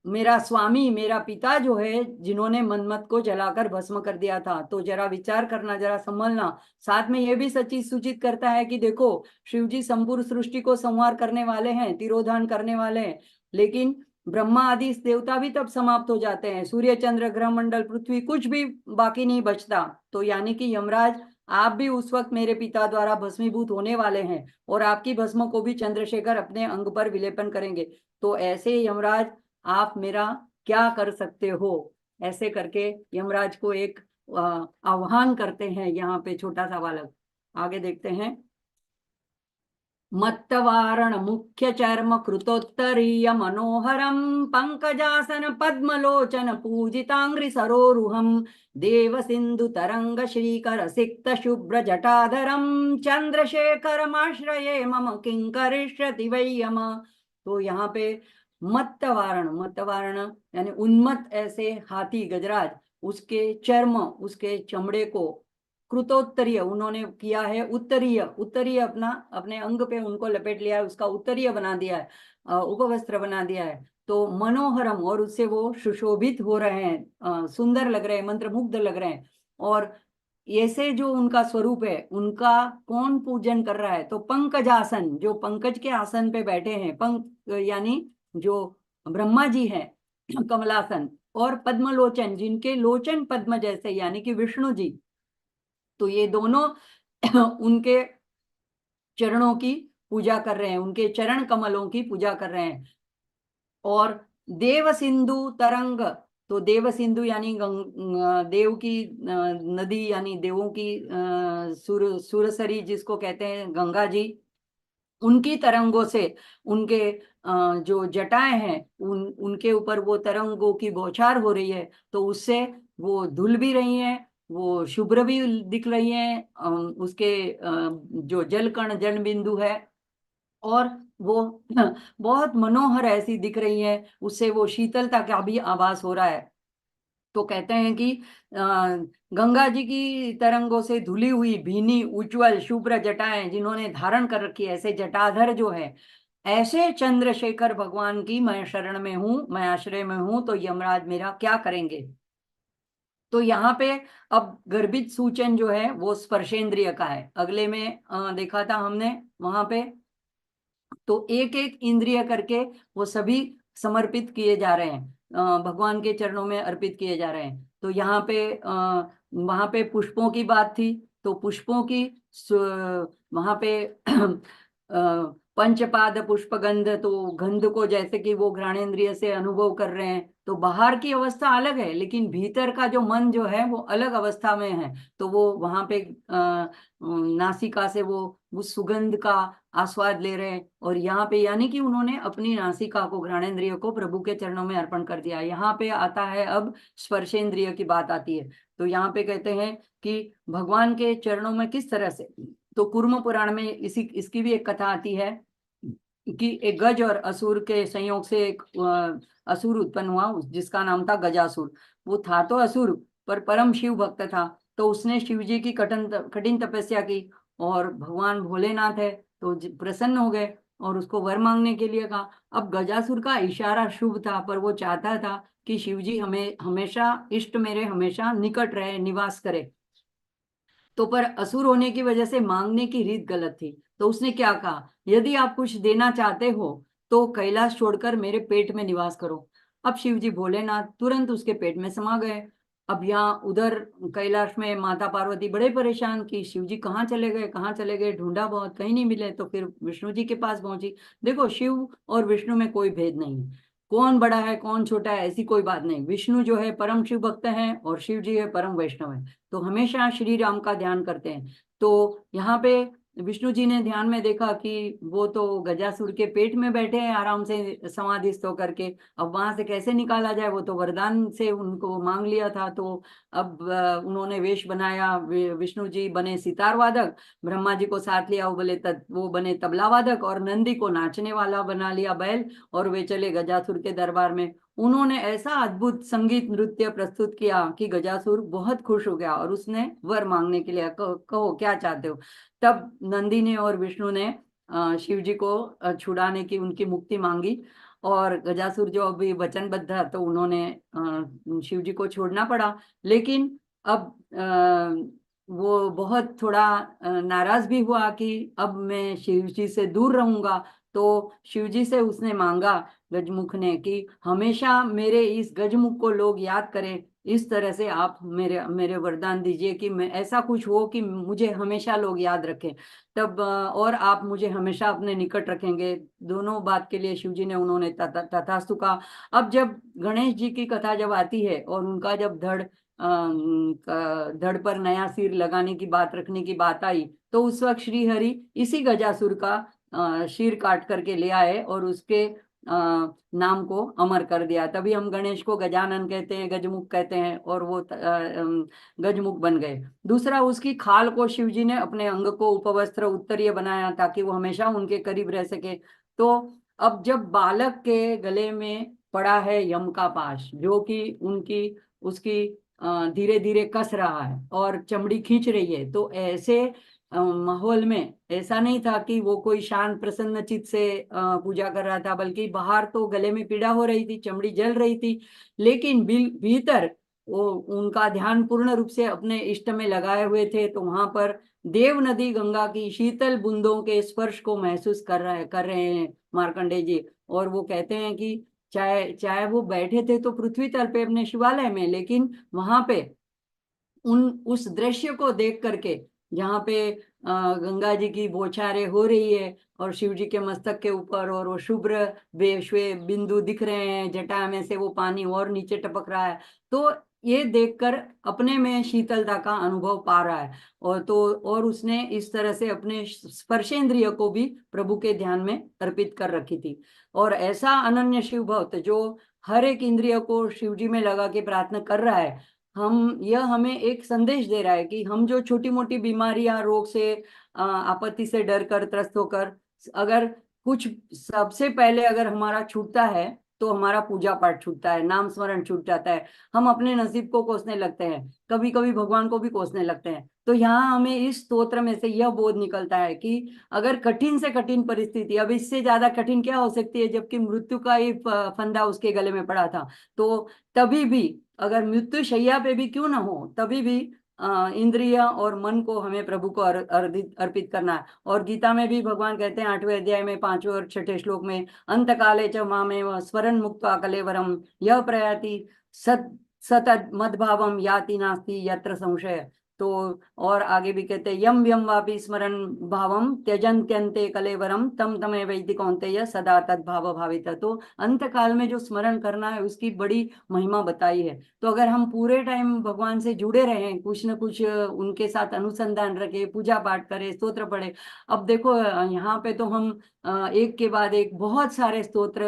Speaker 3: मेरा स्वामी, मेरा पिता जो है, जिन्होंने मनमत को जलाकर भस्म कर दिया था, तो जरा विचार करना, जरा संभलना। साथ में यह भी सचित सूचित करता है कि देखो शिव जी संपूर्ण सृष्टि को संहार करने वाले हैं, तिरोधान करने वाले हैं, लेकिन ब्रह्मा आदि देवता भी तब समाप्त हो जाते हैं, सूर्य चंद्र ग्रह मंडल पृथ्वी कुछ भी बाकी नहीं बचता। तो यानी कि यमराज आप भी उस वक्त मेरे पिता द्वारा भस्मीभूत होने वाले हैं, और आपकी भस्म को भी चंद्रशेखर अपने अंग पर विलेपन करेंगे। तो ऐसे यमराज आप मेरा क्या कर सकते हो, ऐसे करके यमराज को एक आह्वान करते हैं यहाँ पे छोटा सा बालक। आगे देखते हैं। मत्तवारण मुख्य चर्म कृतोत्तरीय मनोहरम पंकजासन पद्मलोचन पूजितांग्रि सरोरुहम देव सिंधु तरंग श्रीकर सिक्त शुभ्र जटाधरम चंद्रशेखरमाश्रये मम किंकरिष्यति वै यम। तो यहाँ पे मत्तवारण, मत्तवारण यानी उन्मत्त ऐसे हाथी गजराज, उसके चर्म, उसके चमड़े को कृतोत्तरीय उन्होंने किया है, उत्तरीय, उत्तरीय अपना अपने अंग पे उनको लपेट लिया है, उसका उत्तरीय बना दिया है, उपवस्त्र बना दिया है। तो मनोहरम, और उससे वो सुशोभित हो रहे हैं, सुंदर लग रहे हैं, मंत्रमुग्ध लग रहे हैं। और ऐसे जो उनका स्वरूप है, उनका कौन पूजन कर रहा है? तो पंकजासन, जो पंकज के आसन पे बैठे हैं, पंक यानी जो ब्रह्मा जी हैं कमलासन, और पद्मलोचन जिनके लोचन पद्म जैसे यानी कि विष्णु जी। तो ये दोनों उनके चरणों की पूजा कर रहे हैं, उनके चरण कमलों की पूजा कर रहे हैं। और देव सिंधु तरंग, तो देव सिंधु यानी देव की नदी, यानी देवों की सुरसरी जिसको कहते हैं गंगा जी, उनकी तरंगों से उनके जो जटाएं हैं उनके ऊपर वो तरंगों की बौछार हो रही है, तो उससे वो धुल भी रही हैं, वो शुभ्र भी दिख रही हैं, उसके जो जलकण जल बिंदु है, और वो बहुत मनोहर ऐसी दिख रही है, उससे वो शीतलता का भी आभास हो रहा है। तो कहते हैं कि गंगा जी की तरंगों से धुली हुई भीनी उज्जवल शुभ्र जटाएं जिन्होंने धारण कर रखी है, ऐसे जटाधर जो है, ऐसे चंद्रशेखर भगवान की मैं शरण में हूं, मैं आश्रय में हूं, तो यमराज मेरा क्या करेंगे? तो यहाँ पे अब गर्भित सूचन जो है वो स्पर्शेंद्रिय का है। अगले में देखा था हमने वहां पे, तो एक एक इंद्रिय करके वो सभी समर्पित किए जा रहे हैं, भगवान के चरणों में अर्पित किए जा रहे हैं। तो यहाँ पे वहां पे पुष्पों की बात थी, तो पुष्पों की वहां पे पंचपाद पुष्पगंध, तो गंध को जैसे कि वो घ्राणेन्द्रिय से अनुभव कर रहे हैं, तो बाहर की अवस्था अलग है, लेकिन भीतर का जो मन जो है वो अलग अवस्था में है। तो वो वहां पे नासिका से वो उस सुगंध का आस्वाद ले रहे हैं, और यहाँ पे यानी कि उन्होंने अपनी नासिका को, घ्राणेन्द्रिय को प्रभु के चरणों में अर्पण कर दिया। यहाँ पे आता है अब स्पर्शेंद्रिय की बात आती है। तो यहाँ पे कहते हैं कि भगवान के चरणों में किस तरह से, तो कूर्म पुराण में इसकी भी एक कथा आती है कि एक गज और असुर के संयोग से एक असुर उत्पन्न हुआ, जिसका नाम था गजासुर। वो था तो असुर पर परम शिव भक्त था, तो उसने शिव जी की कठिन तपस्या की, और भगवान भोलेनाथ है तो प्रसन्न हो गए और उसको वर मांगने के लिए कहा। अब गजासुर का इशारा शुभ था, पर वो चाहता था कि शिव जी हमें हमेशा इष्ट मेरे हमेशा निकट रहे, निवास करे। तो पर असुर होने की वजह से मांगने की रीत गलत थी। तो उसने क्या कहा, यदि आप कुछ देना चाहते हो तो कैलाश छोड़कर मेरे पेट में निवास करो। अब शिव जी भोलेनाथ तुरंत उसके पेट में समा गए। अब यहाँ उधर कैलाश में माता पार्वती बड़े परेशान कि शिव जी कहाँ चले गए, कहाँ चले गए, ढूंढा बहुत, कहीं नहीं मिले। तो फिर विष्णु जी के पास पहुंची। देखो, शिव और विष्णु में कोई भेद नहीं है, कौन बड़ा है कौन छोटा है ऐसी कोई बात नहीं। विष्णु जो है परम शिव भक्त हैं और शिव जी है परम वैष्णव है, तो हमेशा श्री राम का ध्यान करते हैं। तो यहाँ पे विष्णु जी ने ध्यान में देखा कि वो तो गजासुर के पेट में बैठे हैं आराम से समाधिस्थ होकर के, अब वहां से कैसे निकाला जाए, वो तो वरदान से उनको मांग लिया था। तो अब उन्होंने वेश बनाया, विष्णु जी बने सितार वादक, ब्रह्मा जी को साथ लिया, वो बने तबला वादक, और नंदी को नाचने वाला बना लिया बैल, और वे चले गजासुर के दरबार में। उन्होंने ऐसा अद्भुत संगीत नृत्य प्रस्तुत किया कि गजासुर बहुत खुश हो गया, और उसने वर मांगने के लिए कहो क्या चाहते हो। तब नंदी ने और विष्णु ने शिव जी को छुड़ाने की, उनकी मुक्ति मांगी, और गजासुर जो अभी वचनबद्ध था तो उन्होंने शिव जी को छोड़ना पड़ा। लेकिन अब वो बहुत थोड़ा नाराज भी हुआ कि अब मैं शिव जी से दूर रहूंगा, तो शिव जी से उसने मांगा, गजमुख ने, कि हमेशा मेरे इस गजमुख को लोग याद करें, इस तरह से आप मेरे मेरे वरदान दीजिए कि मैं ऐसा कुछ हो कि मुझे हमेशा लोग याद रखें, तब और आप मुझे हमेशा अपने निकट रखेंगे। दोनों बात के लिए शिव जी ने उन्होंने तथास्तु कहा। अब जब गणेश जी की कथा जब आती है और उनका जब धड़ पर नया सिर लगाने की बात रखने की बात आई, तो उस वक्त श्री हरि इसी गजासुर का शीर काट करके ले आए और उसके नाम को अमर कर दिया। तभी हम गणेश को गजानन कहते हैं, गजमुख कहते हैं, और वो गजमुख बन गए। दूसरा, उसकी खाल को शिव जी ने अपने अंग को उपवस्त्र उत्तरीय बनाया ताकि वो हमेशा उनके करीब रह सके। तो अब जब बालक के गले में पड़ा है यम का पाश, जो कि उसकी धीरे धीरे कस रहा है और चमड़ी खींच रही है, तो ऐसे माहौल में ऐसा नहीं था कि वो कोई शांत प्रसन्न चित्त से पूजा कर रहा था, बल्कि बाहर तो गले में पीड़ा हो रही थी, चमड़ी जल रही थी, लेकिन भीतर वो उनका ध्यान पूर्ण रूप से अपने इष्ट में लगाए हुए थे। तो वहां पर देव नदी गंगा की शीतल बूंदों के स्पर्श को महसूस कर रहे हैं मार्कंडेय जी। और वो कहते हैं कि चाहे चाहे वो बैठे थे तो पृथ्वी तल पे अपने शिवालय में, लेकिन वहां पे उस दृश्य को देख करके, जहाँ पे गंगा जी की बौछारें हो रही है और शिव जी के मस्तक के ऊपर और वो शुभ्र बेश्वे बिंदु दिख रहे हैं, जटा में से वो पानी और नीचे टपक रहा है, तो ये देखकर अपने में शीतलता का अनुभव पा रहा है। और उसने इस तरह से अपने स्पर्शेंद्रिय को भी प्रभु के ध्यान में अर्पित कर रखी थी। और ऐसा अनन्य शिव भक्त जो हर एक इंद्रिय को शिव जी में लगा के प्रार्थना कर रहा है, यह हमें एक संदेश दे रहा है कि हम जो छोटी मोटी बीमारियां, रोग से, आपत्ति से डर कर, त्रस्त होकर, अगर कुछ सबसे पहले अगर हमारा छूटता है तो हमारा पूजा पाठ छूटता है, नाम स्मरण छूट जाता है, हम अपने नसीब को कोसने लगते हैं, कभी कभी भगवान को भी कोसने लगते हैं। तो यहाँ हमें इस स्तोत्र में से यह बोध निकलता है कि अगर कठिन से कठिन परिस्थिति, अब इससे ज्यादा कठिन क्या हो सकती है, जबकि मृत्यु का ही फंदा उसके गले में पड़ा था, तो तभी भी, अगर मृत्यु शैया पे भी क्यों ना हो, तभी भी इंद्रिय और मन को हमें प्रभु को अर्पित करना है। और गीता में भी भगवान कहते हैं 8वें अध्याय में 5वें और 6ठे श्लोक में, अंत काले च मामेव स्मरन् मुक्त्वा कलेवरम यः प्रयाति सत सतत मद्भावम याति नास्ति यत्र संशय। तो और आगे भी कहते हैं, यम यम वापि स्मरन् भावम त्यजन्त्यन्ते कलेवरम तम तमे वैदि कौन्तेय सदा तद्भाव भावित। तो अंत काल में जो स्मरण करना है उसकी बड़ी महिमा बताई है। तो अगर हम पूरे टाइम भगवान से जुड़े रहें, कुछ न कुछ उनके साथ अनुसंधान रखे, पूजा पाठ करें, स्तोत्र पढ़े। अब देखो यहाँ पे तो हम एक के बाद एक बहुत सारे स्तोत्र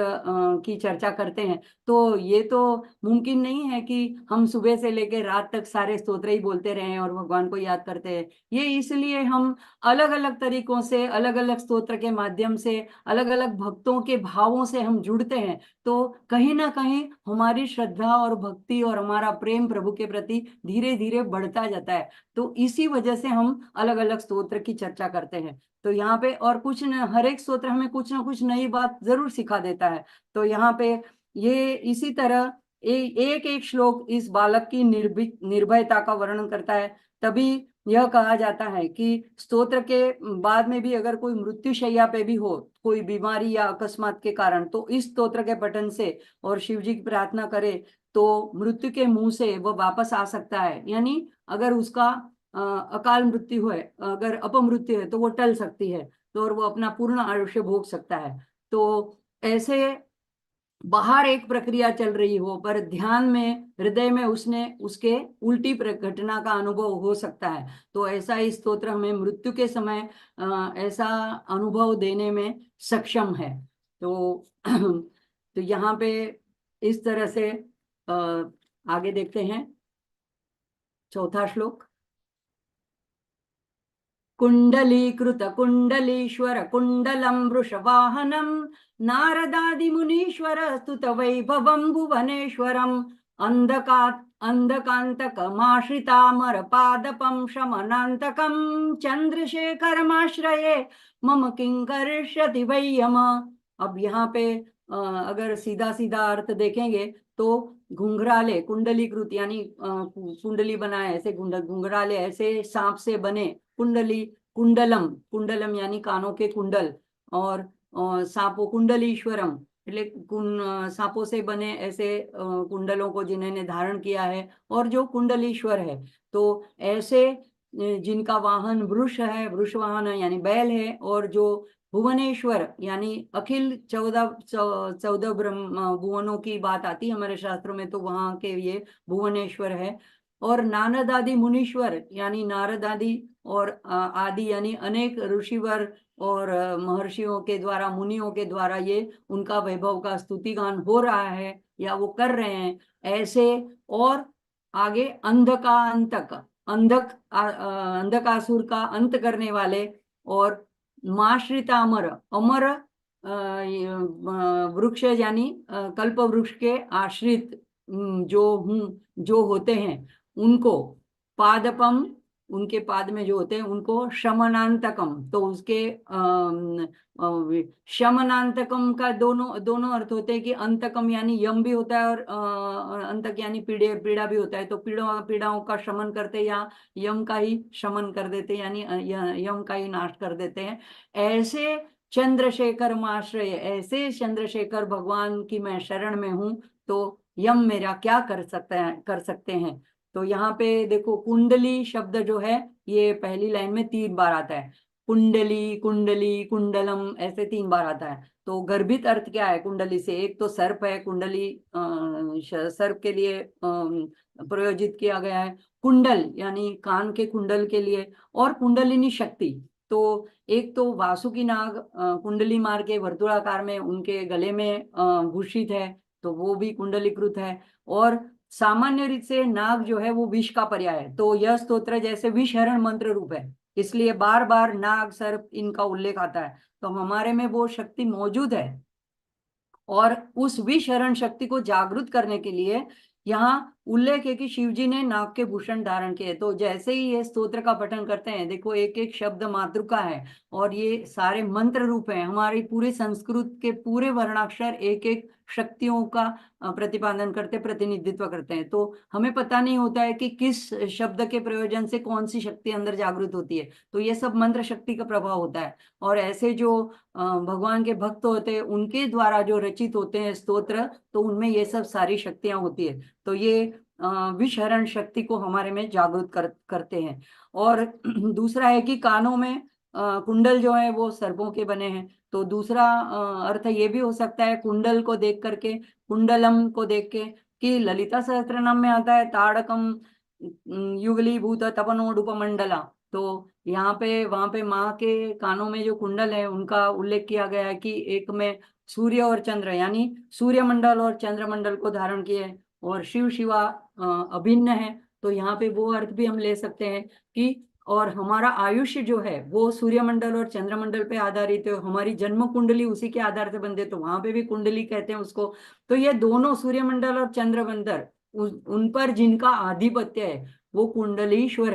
Speaker 3: की चर्चा करते हैं, तो ये तो मुमकिन नहीं है कि हम सुबह से लेकर रात तक सारे स्तोत्र ही बोलते रहें और भगवान को याद करते हैं। ये इसलिए हम अलग अलग तरीकों से, अलग अलग स्तोत्र के माध्यम से, अलग अलग भक्तों के भावों से हम जुड़ते हैं, तो कहीं ना कहीं हमारी श्रद्धा और भक्ति और हमारा प्रेम प्रभु के प्रति धीरे धीरे बढ़ता जाता है। तो इसी वजह से हम अलग अलग स्तोत्र की चर्चा करते हैं। तो यहाँ पे और कुछ न, हर एक स्तोत्र हमें कुछ ना कुछ नई बात जरूर सिखा देता है। तो यहाँ पे ये इसी तरह एक एक श्लोक इस बालक की निर्भयता का वर्णन करता है। तभी यह कहा जाता है कि स्तोत्र के बाद में भी अगर कोई मृत्युशैया पे भी हो, कोई बीमारी या अकस्मात के कारण, तो इस स्तोत्र के पठन से और शिव जी की प्रार्थना करे तो मृत्यु के मुंह से वह वापस आ सकता है। यानी अगर उसका अकाल मृत्यु है, अगर अपमृत्यु है, तो वो टल सकती है, तो और वो अपना पूर्ण आयुष्य भोग सकता है। तो ऐसे बाहर एक प्रक्रिया चल रही हो पर ध्यान में, हृदय में उसके उल्टी घटना का अनुभव हो सकता है। तो ऐसा ही स्तोत्र हमें मृत्यु के समय ऐसा अनुभव देने में सक्षम है। तो तो यहाँ पे इस तरह से आगे देखते हैं चौथा श्लोक। कुंडलीकृत कुंडलीश्वर कुंडलम वृषवाहनम नारदादि मुनीश्वर स्तुत वैभवम भुवनेश्वरम अंधकांतकमाश्रितामर पादपम शमनांतकम चंद्रशेखरमाश्रये मम किंकरिष्यति वै यम। अब यहाँ पे अगर सीधा सीधा अर्थ देखेंगे तो घुंघराले, कुंडलीकृत यानी कुंडली बनाए ऐसे, घुंघराले ऐसे सांप से बने, कुंडली, कुंडलम, कुंडलम यानी कानों के कुंडल, और सांपो कुंडलीश्वरम, એટલે सांपों से बने ऐसे कुंडलों को जिन्होंने धारण किया है और जो कुंडलीश्वर है, तो ऐसे जिनका वाहन वृष है, वृष वाहन है यानी बैल है, और जो भुवनेश्वर यानी अखिल 14 ब्रह्म भुवनों की बात आती है हमारे शास्त्रों में, तो वहां के ये भुवनेश्वर है। और नारद आदि मुनीश्वर यानी नारद आदि और आदि यानी अनेक ऋषिवर और महर्षियों के द्वारा, मुनियों के द्वारा ये उनका वैभव का स्तुतिगान हो रहा है या वो कर रहे हैं ऐसे। और आगे अंधकासुर का अंत करने वाले और माश्रिता अमर अमर वृक्ष यानी कल्प वृक्ष के आश्रित जो होते हैं उनको पादपम, उनके पाद में जो होते हैं उनको शमनांतकम, तो उसके शमनांतकम का दोनों अर्थ होते हैं कि अंतकम यानी यम भी होता है और अंतक यानी पीड़ा भी होता है, तो पीड़ाओं का शमन करते या यम का ही शमन कर देते यानी यम का ही नाश कर देते हैं। ऐसे चंद्रशेखर माश्रय, ऐसे चंद्रशेखर भगवान की मैं शरण में हूं, तो यम मेरा क्या कर सकते हैं। तो यहाँ पे देखो कुंडली शब्द जो है ये पहली लाइन में 3 बार आता है, कुंडली कुंडली कुंडलम ऐसे 3 बार आता है। तो गर्भित अर्थ क्या है कुंडली से, एक तो सर्प है, कुंडली सर्प के लिए प्रयोजित किया गया है, कुंडल यानी कान के कुंडल के लिए, और कुंडलिनी शक्ति। तो एक तो वासुकी नाग कुंडली मार के वर्तुलाकार में उनके गले में भूषित है, तो वो भी कुंडलीकृत है। और सामान्य रीत से नाग जो है वो विष का पर्याय है, तो यह स्तोत्र जैसे विषहरण मंत्र रूप है, इसलिए बार बार नाग सर्प इनका उल्लेख आता है। तो हमारे में वो शक्ति मौजूद है और उस विषहरण शक्ति को जागृत करने के लिए यहाँ उल्लेख है कि शिवजी ने नाग के भूषण धारण किए। तो जैसे ही ये स्तोत्र का पठन करते हैं, देखो एक एक शब्द मातृका है और ये सारे मंत्र रूप है, हमारी पूरी संस्कृत के पूरे वर्णाक्षर एक एक शक्तियों का प्रतिपादन करते, प्रतिनिधित्व करते हैं। तो हमें पता नहीं होता है कि किस शब्द के प्रयोजन से कौन सी शक्ति अंदर जागृत होती है, तो ये सब मंत्र शक्ति का प्रभाव होता है। और ऐसे जो भगवान के भक्त होते हैं उनके द्वारा जो रचित होते हैं स्तोत्र, तो उनमें ये सब सारी शक्तियां होती है, तो ये विषहरण शक्ति को हमारे में जागृत करते हैं। और दूसरा है कि कानों में कुंडल जो है वो सर्पों के बने हैं, तो दूसरा अर्थ ये भी हो सकता है कुंडल को देख करके, कुंडलम को देख के, कि ललिता सहस्त्रनाम में आता है ताड़कम युगलीभूत तपनोडुपमंडला, तो यहाँ पे वहां पे माँ के कानों में जो कुंडल है उनका उल्लेख किया गया है कि एक में सूर्य और चंद्र यानी सूर्यमंडल और चंद्रमंडल को धारण किए, और शिव शिवा अभिन्न है, तो यहाँ पे वो अर्थ भी हम ले सकते हैं कि और हमारा आयुष्य जो है वो सूर्यमंडल और चंद्रमंडल पे आधारित है, हमारी जन्म कुंडली उसी के आधार से बनते, तो वहां पे भी कुंडली कहते हैं उसको। तो ये दोनों सूर्यमंडल और चंद्रमंडल उन पर जिनका आधिपत्य है वो कुंडलेश्वर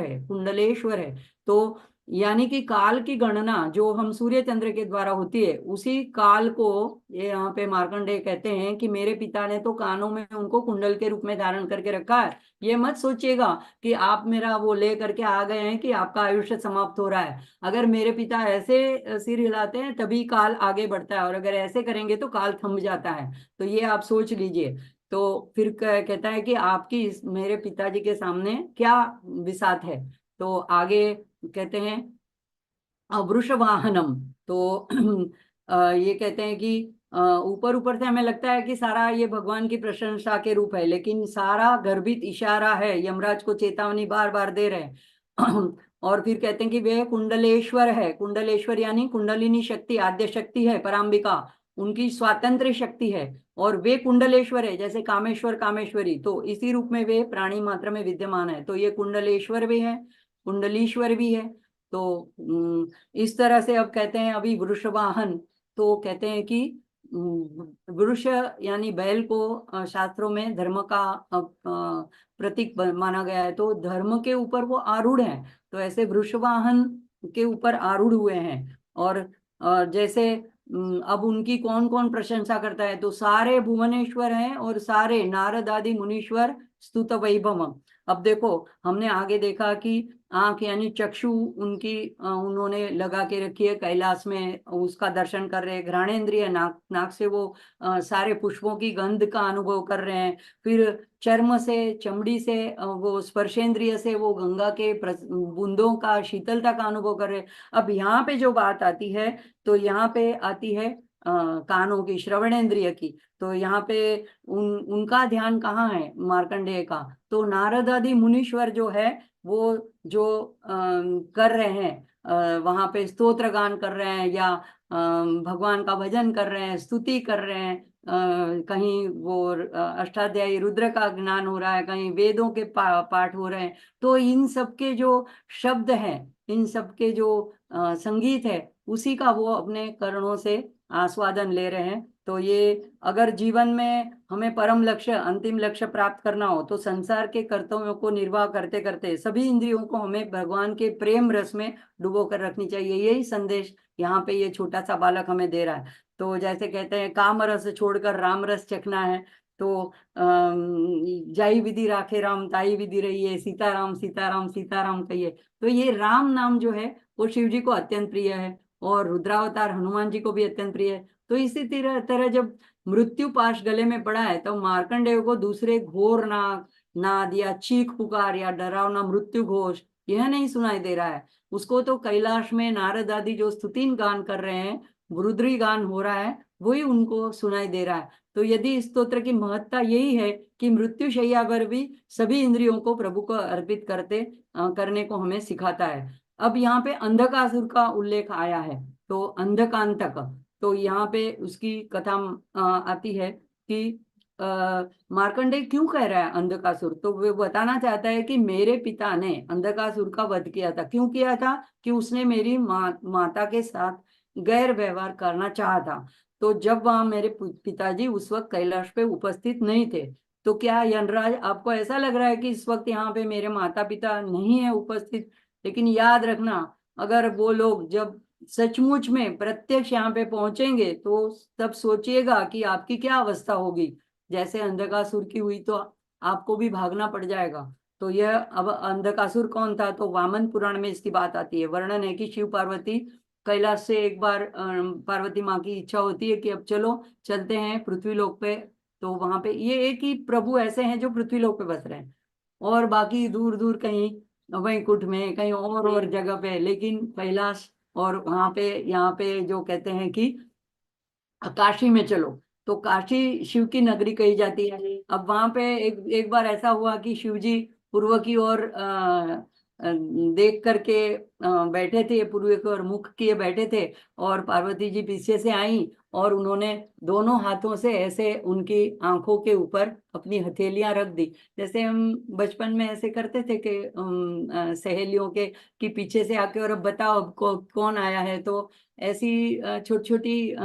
Speaker 3: है। तो यानी कि काल की गणना जो हम सूर्य चंद्र के द्वारा होती है, उसी काल को ये यहाँ पे मार्कंडेय कहते हैं कि मेरे पिता ने तो कानों में उनको कुंडल के रूप में धारण करके रखा है। ये मत सोचिएगा कि आप मेरा वो ले करके आ गए हैं कि आपका आयुष्य समाप्त हो रहा है। अगर मेरे पिता ऐसे सिर हिलाते हैं तभी काल आगे बढ़ता है, और अगर ऐसे करेंगे तो काल थम जाता है, तो ये आप सोच लीजिए। तो फिर कहता है कि आपकी मेरे पिताजी के सामने क्या बिसात है। तो आगे कहते हैं वृष वाहनम, तो ये कहते हैं कि ऊपर ऊपर से हमें लगता है कि सारा ये भगवान की प्रशंसा के रूप है, लेकिन सारा गर्भित इशारा है, यमराज को चेतावनी बार बार दे रहे हैं। और फिर कहते हैं कि वे कुंडलेश्वर है, कुंडलेश्वर यानी कुंडलिनी शक्ति, आद्य शक्ति है, पराम्बिका उनकी स्वातंत्र शक्ति है, और वे कुंडलेश्वर है जैसे कामेश्वर कामेश्वरी, तो इसी रूप में वे प्राणी मात्र में विद्यमान है, तो ये कुंडलेश्वर भी है, कुंडलीश्वर भी है। तो इस तरह से अब कहते हैं अभी वृषवाहन, तो कहते हैं कि वृष यानी बैल को शास्त्रों में धर्म का प्रतीक माना गया है, तो धर्म के ऊपर वो आरूढ़ है, तो ऐसे वृषवाहन के ऊपर आरूढ़ हुए हैं। और जैसे अब उनकी कौन कौन प्रशंसा करता है, तो सारे भुवनेश्वर हैं और सारे नारद आदि मुनीश्वर स्तुत वैभवम। अब देखो, हमने आगे देखा कि आंख यानी चक्षु उनकी उन्होंने लगा के रखी है कैलाश में, उसका दर्शन कर रहे हैं। घ्राणेन्द्रिय, नाक, नाक से वो सारे पुष्पों की गंध का अनुभव कर रहे हैं। फिर चर्म से, चमड़ी से, वो स्पर्शेंद्रिय से वो गंगा के बूंदों का, शीतलता का अनुभव कर रहे हैं। अब यहाँ पे जो बात आती है, तो यहाँ पे आती है कानों की, श्रवणेन्द्रिय की। तो यहाँ पे उनका ध्यान कहाँ है मार्कंडेय का? तो नारद आदि मुनीश्वर जो है वो जो कर रहे हैं, वहां पे स्तोत्र गान कर रहे हैं, या भगवान का भजन कर रहे हैं, स्तुति कर रहे हैं। कहीं वो अष्टाध्यायी रुद्र का ज्ञान हो रहा है, कहीं वेदों के पाठ हो रहे हैं। तो इन सबके जो शब्द हैं, इन सबके जो संगीत है, उसी का वो अपने कर्णों से आस्वादन ले रहे हैं। तो ये अगर जीवन में हमें परम लक्ष्य, अंतिम लक्ष्य प्राप्त करना हो, तो संसार के कर्तव्यों को निर्वाह करते करते सभी इंद्रियों को हमें भगवान के प्रेम रस में डुबो कर रखनी चाहिए। यही संदेश यहाँ पे ये छोटा सा बालक हमें दे रहा है। तो जैसे कहते हैं, काम रस छोड़कर राम रस चखना है। तो जाई विधि राखे राम, ताई विधि रहिए, सीताराम सीताराम सीताराम कहिए। तो ये राम नाम जो है वो शिव जी को अत्यंत प्रिय है, और रुद्रावतार हनुमान जी को भी अत्यंत प्रिय है। तो इसी तरह जब मृत्यु पाश गले में पड़ा है, तो मार्कंडेय को दूसरे घोर नाद या चीख पुकार या डरावना मृत्यु घोष यह नहीं सुनाई दे रहा है। उसको तो कैलाश में नारद आदि जो स्तुतिन गान कर रहे हैं, रुद्री गान हो रहा है, वही उनको सुनाई दे रहा है। तो यदि इस स्तोत्र की महत्ता यही है कि मृत्यु शैया पर भी सभी इंद्रियों को प्रभु को अर्पित करने को हमें सिखाता है। अब यहाँ पे अंधकासुर का उल्लेख आया है, तो अंधकांतक, तो यहाँ पे उसकी कथा आती है कि मार्कंडेय क्यों कह रहा है अंधकासुर? तो वो बताना चाहता है कि मेरे पिता ने अंधकासुर का वध किया था। क्यों किया था? कि उसने मेरी माता के साथ गैर व्यवहार करना चाहा था। तो जब वहां मेरे पिताजी उस वक्त कैलाश पे उपस्थित नहीं थे, तो क्या यनराज आपको ऐसा लग रहा है कि इस वक्त यहाँ पे मेरे माता पिता नहीं है उपस्थित? लेकिन याद रखना, अगर वो लोग जब सचमुच में प्रत्यक्ष यहाँ पे पहुंचेंगे, तो तब सोचिएगा कि आपकी क्या अवस्था होगी। जैसे अंधकासुर की हुई, तो आपको भी भागना पड़ जाएगा। तो यह, अब अंधकासुर कौन था? तो वामन पुराण में इसकी बात आती है। वर्णन है कि शिव पार्वती कैलाश से एक बार, पार्वती माँ की इच्छा होती है कि अब चलो चलते हैं पृथ्वी लोक पे। तो वहां पे ये एक ही प्रभु ऐसे हैं जो पृथ्वी लोक पे बस रहे हैं, और बाकी दूर दूर कहीं वैकुंठ में, कहीं और जगह पे, लेकिन कैलाश और वहां पे, यहाँ पे जो कहते हैं कि काशी में चलो, तो काशी शिव की नगरी कही जाती है। अब वहां पे एक बार ऐसा हुआ कि शिव जी पूर्व की ओर देख करके बैठे थे, पूर्व की ओर मुख किए बैठे थे, और पार्वती जी पीछे से आई, और उन्होंने दोनों हाथों से ऐसे उनकी आंखों के ऊपर अपनी हथेलियां रख दी। जैसे हम बचपन में ऐसे करते थे कि सहेलियों के कि पीछे से आके, और अब बताओ अब कौन आया है। तो ऐसी छोटी छोटी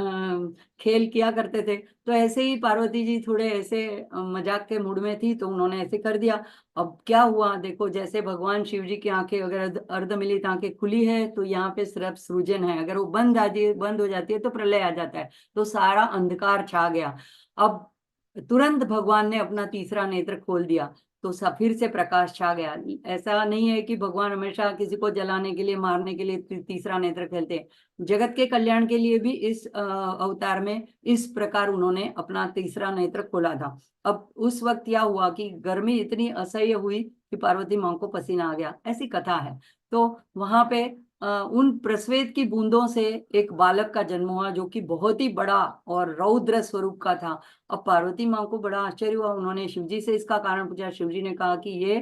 Speaker 3: खेल किया करते थे। तो ऐसे ही पार्वती जी थोड़े ऐसे मजाक के मूड में थी, तो उन्होंने ऐसे कर दिया। अब क्या हुआ देखो, जैसे भगवान शिव जी की आंखें, अगर अर्धमिलित आंखें खुली है तो यहाँ पे सिर्फ सृजन है, अगर वो बंद हो जाती है तो प्रलय आ जाता है। तो सारा अंधकार छा गया। अब तुरंत भगवान ने अपना तीसरा नेत्र खोल दिया, तो फिर से प्रकाश छा गया। ऐसा नहीं है कि भगवान हमेशा किसी को जलाने के लिए, मारने के लिए तीसरा नेत्र खेलते हैं। जगत के कल्याण के लिए भी इस अवतार में इस प्रकार उन्होंने अपना तीसरा नेत्र खोला था। अब उस वक्त क्या हुआ कि गर्मी इतनी असह्य हुई कि पार्वती माँ को पसीना आ गया, ऐसी कथा है। तो वहां पे उन प्रस्वेद की बूंदों से एक बालक का जन्म हुआ, जो कि बहुत ही बड़ा और रौद्र स्वरूप का था। अब पार्वती माँ को बड़ा आश्चर्य हुआ, उन्होंने शिवजी से इसका कारण पूछा। शिवजी ने कहा कि ये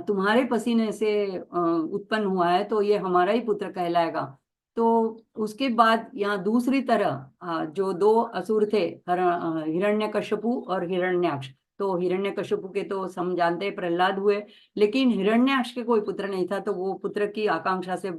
Speaker 3: तुम्हारे पसीने से उत्पन्न हुआ है, तो ये हमारा ही पुत्र कहलाएगा। तो उसके बाद यहाँ दूसरी तरह जो दो असुर थे, हिरण्यकश्यपु और हिरण्याक्ष। तो हिरण्यकश्यपु के तो हम जानते हैं प्रहलाद हुए, लेकिन हिरण्याक्ष के कोई पुत्र नहीं था। तो वो पुत्र की आकांक्षा से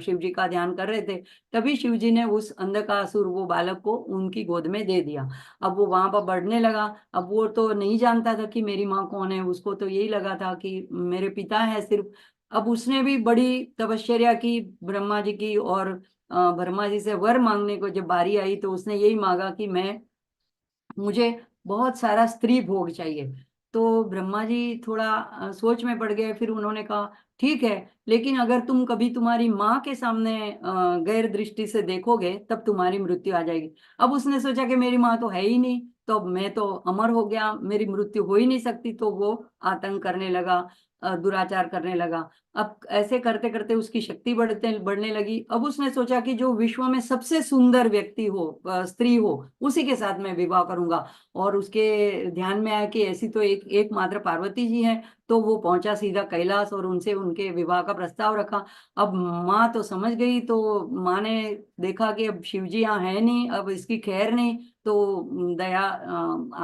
Speaker 3: शिव जी का ध्यान कर रहे थे। तभी शिव जी ने उस अंधकासुर, वो बालक को उनकी गोद में दे दिया। अब वो वहां पर बढ़ने लगा। अब वो तो नहीं जानता था कि मेरी माँ कौन है, उसको तो यही लगा था कि मेरे पिता है सिर्फ। अब उसने भी बड़ी तपश्चर्या की ब्रह्मा जी की, और ब्रह्मा जी से वर मांगने को जब बारी आई, तो उसने यही मांगा कि मुझे बहुत सारा स्त्री भोग चाहिए। तो ब्रह्मा जी थोड़ा सोच में पड़ गए। फिर उन्होंने कहा ठीक है, लेकिन अगर तुम कभी तुम्हारी माँ के सामने गैर दृष्टि से देखोगे तब तुम्हारी मृत्यु आ जाएगी। अब उसने सोचा कि मेरी माँ तो है ही नहीं, तो अब मैं तो अमर हो गया, मेरी मृत्यु हो ही नहीं सकती। तो वो आतंक करने लगा, दुराचार करने लगा। अब ऐसे करते करते उसकी शक्ति बढ़ने लगी। अब उसने सोचा कि जो विश्व में सबसे सुंदर व्यक्ति हो, स्त्री हो, उसी के साथ मैं विवाह करूंगा। और उसके ध्यान में आया कि ऐसी तो एकमात्र पार्वती जी हैं। तो वो पहुंचा सीधा कैलाश और उनसे उनके विवाह का प्रस्ताव रखा। अब माँ तो समझ गई। तो माँ ने देखा कि अब शिव जी यहाँ है नहीं, अब इसकी खैर नहीं। तो दया,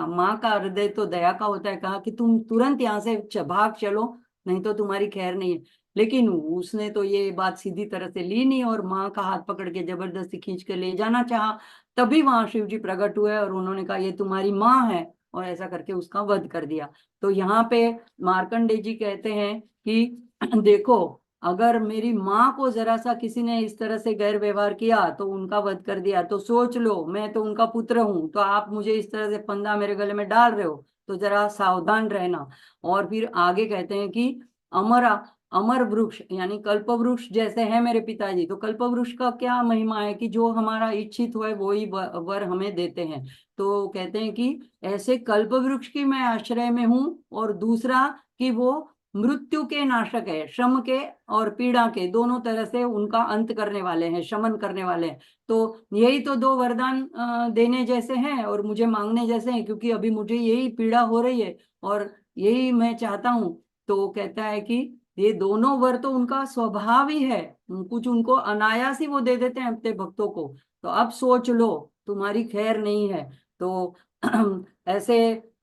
Speaker 3: माँ का हृदय तो दया का होता है। कहा कि तुम तुरंत यहाँ से भाग चलो, नहीं तो तुम्हारी खैर नहीं है। लेकिन उसने तो ये बात सीधी तरह से ली नहीं और माँ का हाथ पकड़ के जबरदस्ती खींच के ले जाना चाहा। तभी वहां शिव जी प्रकट हुए और उन्होंने कहा ये तुम्हारी माँ है, और ऐसा करके उसका वध कर दिया। तो यहाँ पे मार्कंडे जी कहते हैं कि देखो, अगर मेरी माँ को जरा सा किसी ने इस तरह से गैर व्यवहार किया तो उनका वध कर दिया, तो सोच लो मैं तो उनका पुत्र हूं, तो आप मुझे इस तरह से फंदा मेरे गले में डाल रहे हो, तो जरा सावधान रहना। और फिर आगे कहते हैं कि अमर अमर वृक्ष यानी कल्प वृक्ष जैसे है मेरे पिताजी, तो कल्प वृक्ष का क्या महिमा है कि जो हमारा इच्छित हो वो ही वर हमें देते हैं। तो कहते हैं कि ऐसे कल्प वृक्ष की मैं आश्रय में हूं। और दूसरा कि वो मृत्यु के नाशक है, श्रम के और पीड़ा के दोनों तरह से उनका अंत करने वाले हैं, शमन करने वाले हैं। तो यही तो दो वरदान देने जैसे हैं और मुझे मांगने जैसे हैं, क्योंकि अभी मुझे यही पीड़ा हो रही है और यही मैं चाहता हूँ। तो कहता है कि ये दोनों वर तो उनका स्वभाव ही है, कुछ उनको अनायास ही वो दे देते हैं अपने भक्तों को। तो अब सोच लो, तुम्हारी खैर नहीं है। तो ऐसे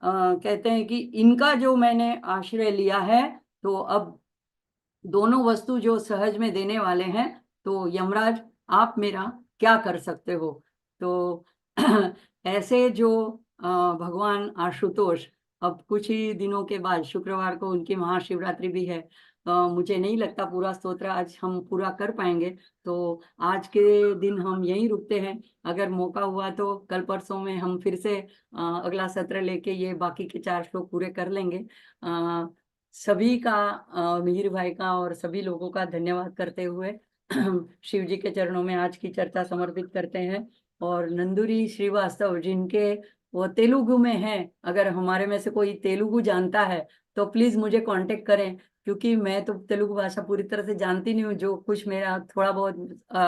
Speaker 3: कहते हैं कि इनका जो मैंने आश्रय लिया है, तो अब दोनों वस्तु जो सहज में देने वाले हैं, तो यमराज आप मेरा क्या कर सकते हो। तो ऐसे जो भगवान आशुतोष, अब कुछ ही दिनों के बाद शुक्रवार को उनकी महाशिवरात्रि भी है। मुझे नहीं लगता पूरा स्तोत्र आज हम पूरा कर पाएंगे, तो आज के दिन हम यहीं रुकते हैं। अगर मौका हुआ तो कल परसों में हम फिर से अगला सत्र लेके ये बाकी के 4 श्लोक पूरे कर लेंगे। सभी का, मिहिर भाई का और सभी लोगों का धन्यवाद करते हुए शिव जी के चरणों में आज की चर्चा समर्पित करते हैं। और नंदुरी श्रीवास्तव जिनके वो तेलुगु में हैं, अगर हमारे में से कोई तेलुगु जानता है तो प्लीज मुझे कांटेक्ट करें, क्योंकि मैं तो तेलुगु भाषा पूरी तरह से जानती नहीं हूँ। जो कुछ मेरा थोड़ा बहुत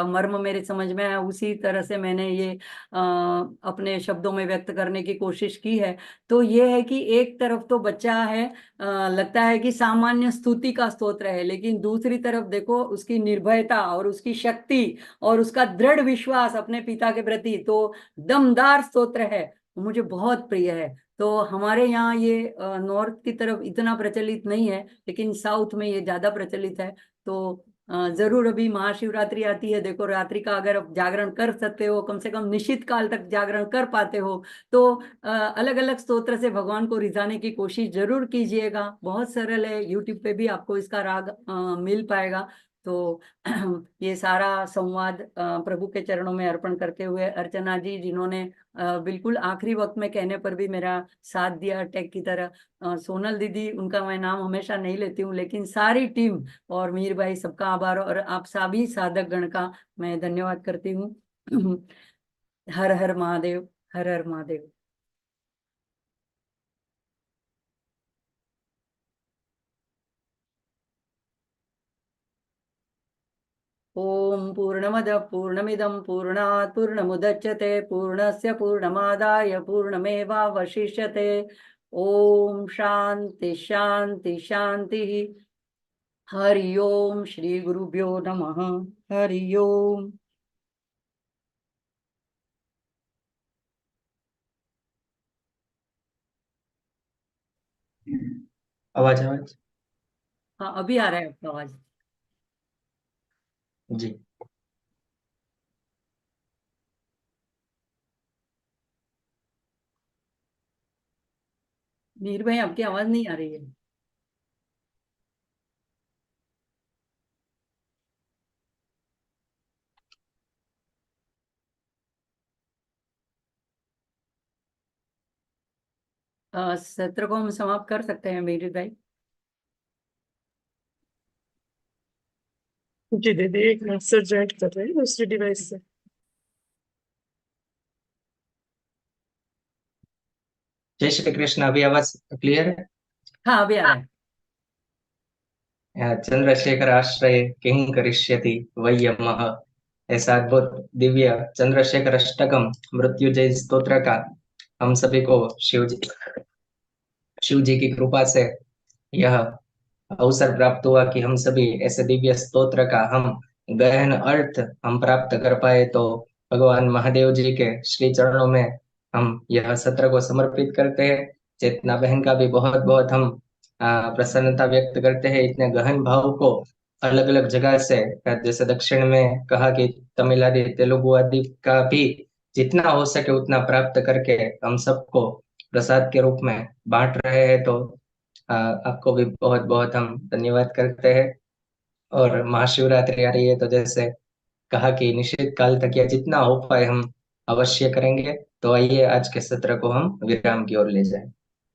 Speaker 3: मर्म मेरे समझ में आया उसी तरह से मैंने ये अपने शब्दों में व्यक्त करने की कोशिश की है। तो ये है कि एक तरफ तो बच्चा है, लगता है कि सामान्य स्तुति का स्तोत्र है, लेकिन दूसरी तरफ देखो उसकी निर्भयता और उसकी शक्ति और उसका दृढ़ विश्वास अपने पिता के प्रति, तो दमदार स्तोत्र है, मुझे बहुत प्रिय है। तो हमारे यहाँ ये नॉर्थ की तरफ इतना प्रचलित नहीं है, लेकिन साउथ में ये ज्यादा प्रचलित है। तो जरूर अभी महाशिवरात्रि आती है, देखो रात्रि का अगर आप जागरण कर सकते हो, कम से कम निश्चित काल तक जागरण कर पाते हो, तो अलग अलग स्तोत्र से भगवान को रिझाने की कोशिश जरूर कीजिएगा। बहुत सरल है, यूट्यूब पे भी आपको इसका राग मिल पाएगा। तो ये सारा संवाद प्रभु के चरणों में अर्पण करते हुए अर्चना जी, जिन्होंने बिल्कुल आखिरी वक्त में कहने पर भी मेरा साथ दिया टेक की तरह, सोनल दीदी, उनका मैं नाम हमेशा नहीं लेती हूँ, लेकिन सारी टीम और मीर भाई, सबका आभार और आप सभी साधक गण का मैं धन्यवाद करती हूँ। हर हर महादेव, हर हर महादेव। ओम पूर्णमद पूर्णमिदं पूर्णात् पूर्णमुदच्यते पूर्णस्य पूर्णमादाय पूर्णमेवावशिष्यते। ओम शांति शांति शांति। हरि ओम श्री गुरुभ्यो नमः। हरि ओम।
Speaker 4: आवाज आवाज।
Speaker 3: हाँ, अभी आ रहा है आपका आवाज।
Speaker 4: जी।
Speaker 3: मीर भाई, आपकी आवाज नहीं आ रही है। सत्र को हम समाप्त कर सकते हैं मेरी भाई।
Speaker 2: जी दीदी, एक मिनट सर ज्वाइन कर रहे हैं दूसरी डिवाइस से।
Speaker 4: जय श्री कृष्ण। अभी आवाज क्लियर है?
Speaker 3: हाँ, अभी आ रहा है।
Speaker 4: चंद्रशेखर आश्रय किं करिष्यति वै यमः। ऐसा अद्भुत दिव्य चंद्रशेखर अष्टकम मृत्युंजय स्तोत्र का हम सभी को शिव जी की कृपा से यह अवसर प्राप्त हुआ कि हम सभी ऐसे दिव्य स्तोत्र का हम गहन अर्थ हम प्राप्त कर पाए। तो भगवान महादेव जी के श्री चरणों में हम यह सत्र को समर्पित करते हैं। चेतना बहन का भी बहुत बहुत हम प्रसन्नता व्यक्त करते हैं इतने गहन भाव को अलग अलग जगह से, जैसे दक्षिण में कहा कि तमिल आदि तेलुगु आदि का भी जितना हो सके उतना प्राप्त करके हम सबको प्रसाद के रूप में बांट रहे हैं। तो आपको भी बहुत बहुत हम धन्यवाद करते हैं। और महाशिवरात्रि आ रही है तो जैसे कहा कि निश्चित काल तक या जितना हो पाए हम अवश्य करेंगे। तो आइए आज के सत्र को हम विराम की ओर ले जाएं।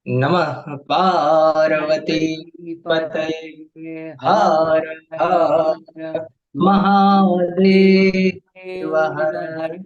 Speaker 4: नमः पार्वती पतये हर हर महादेव हर।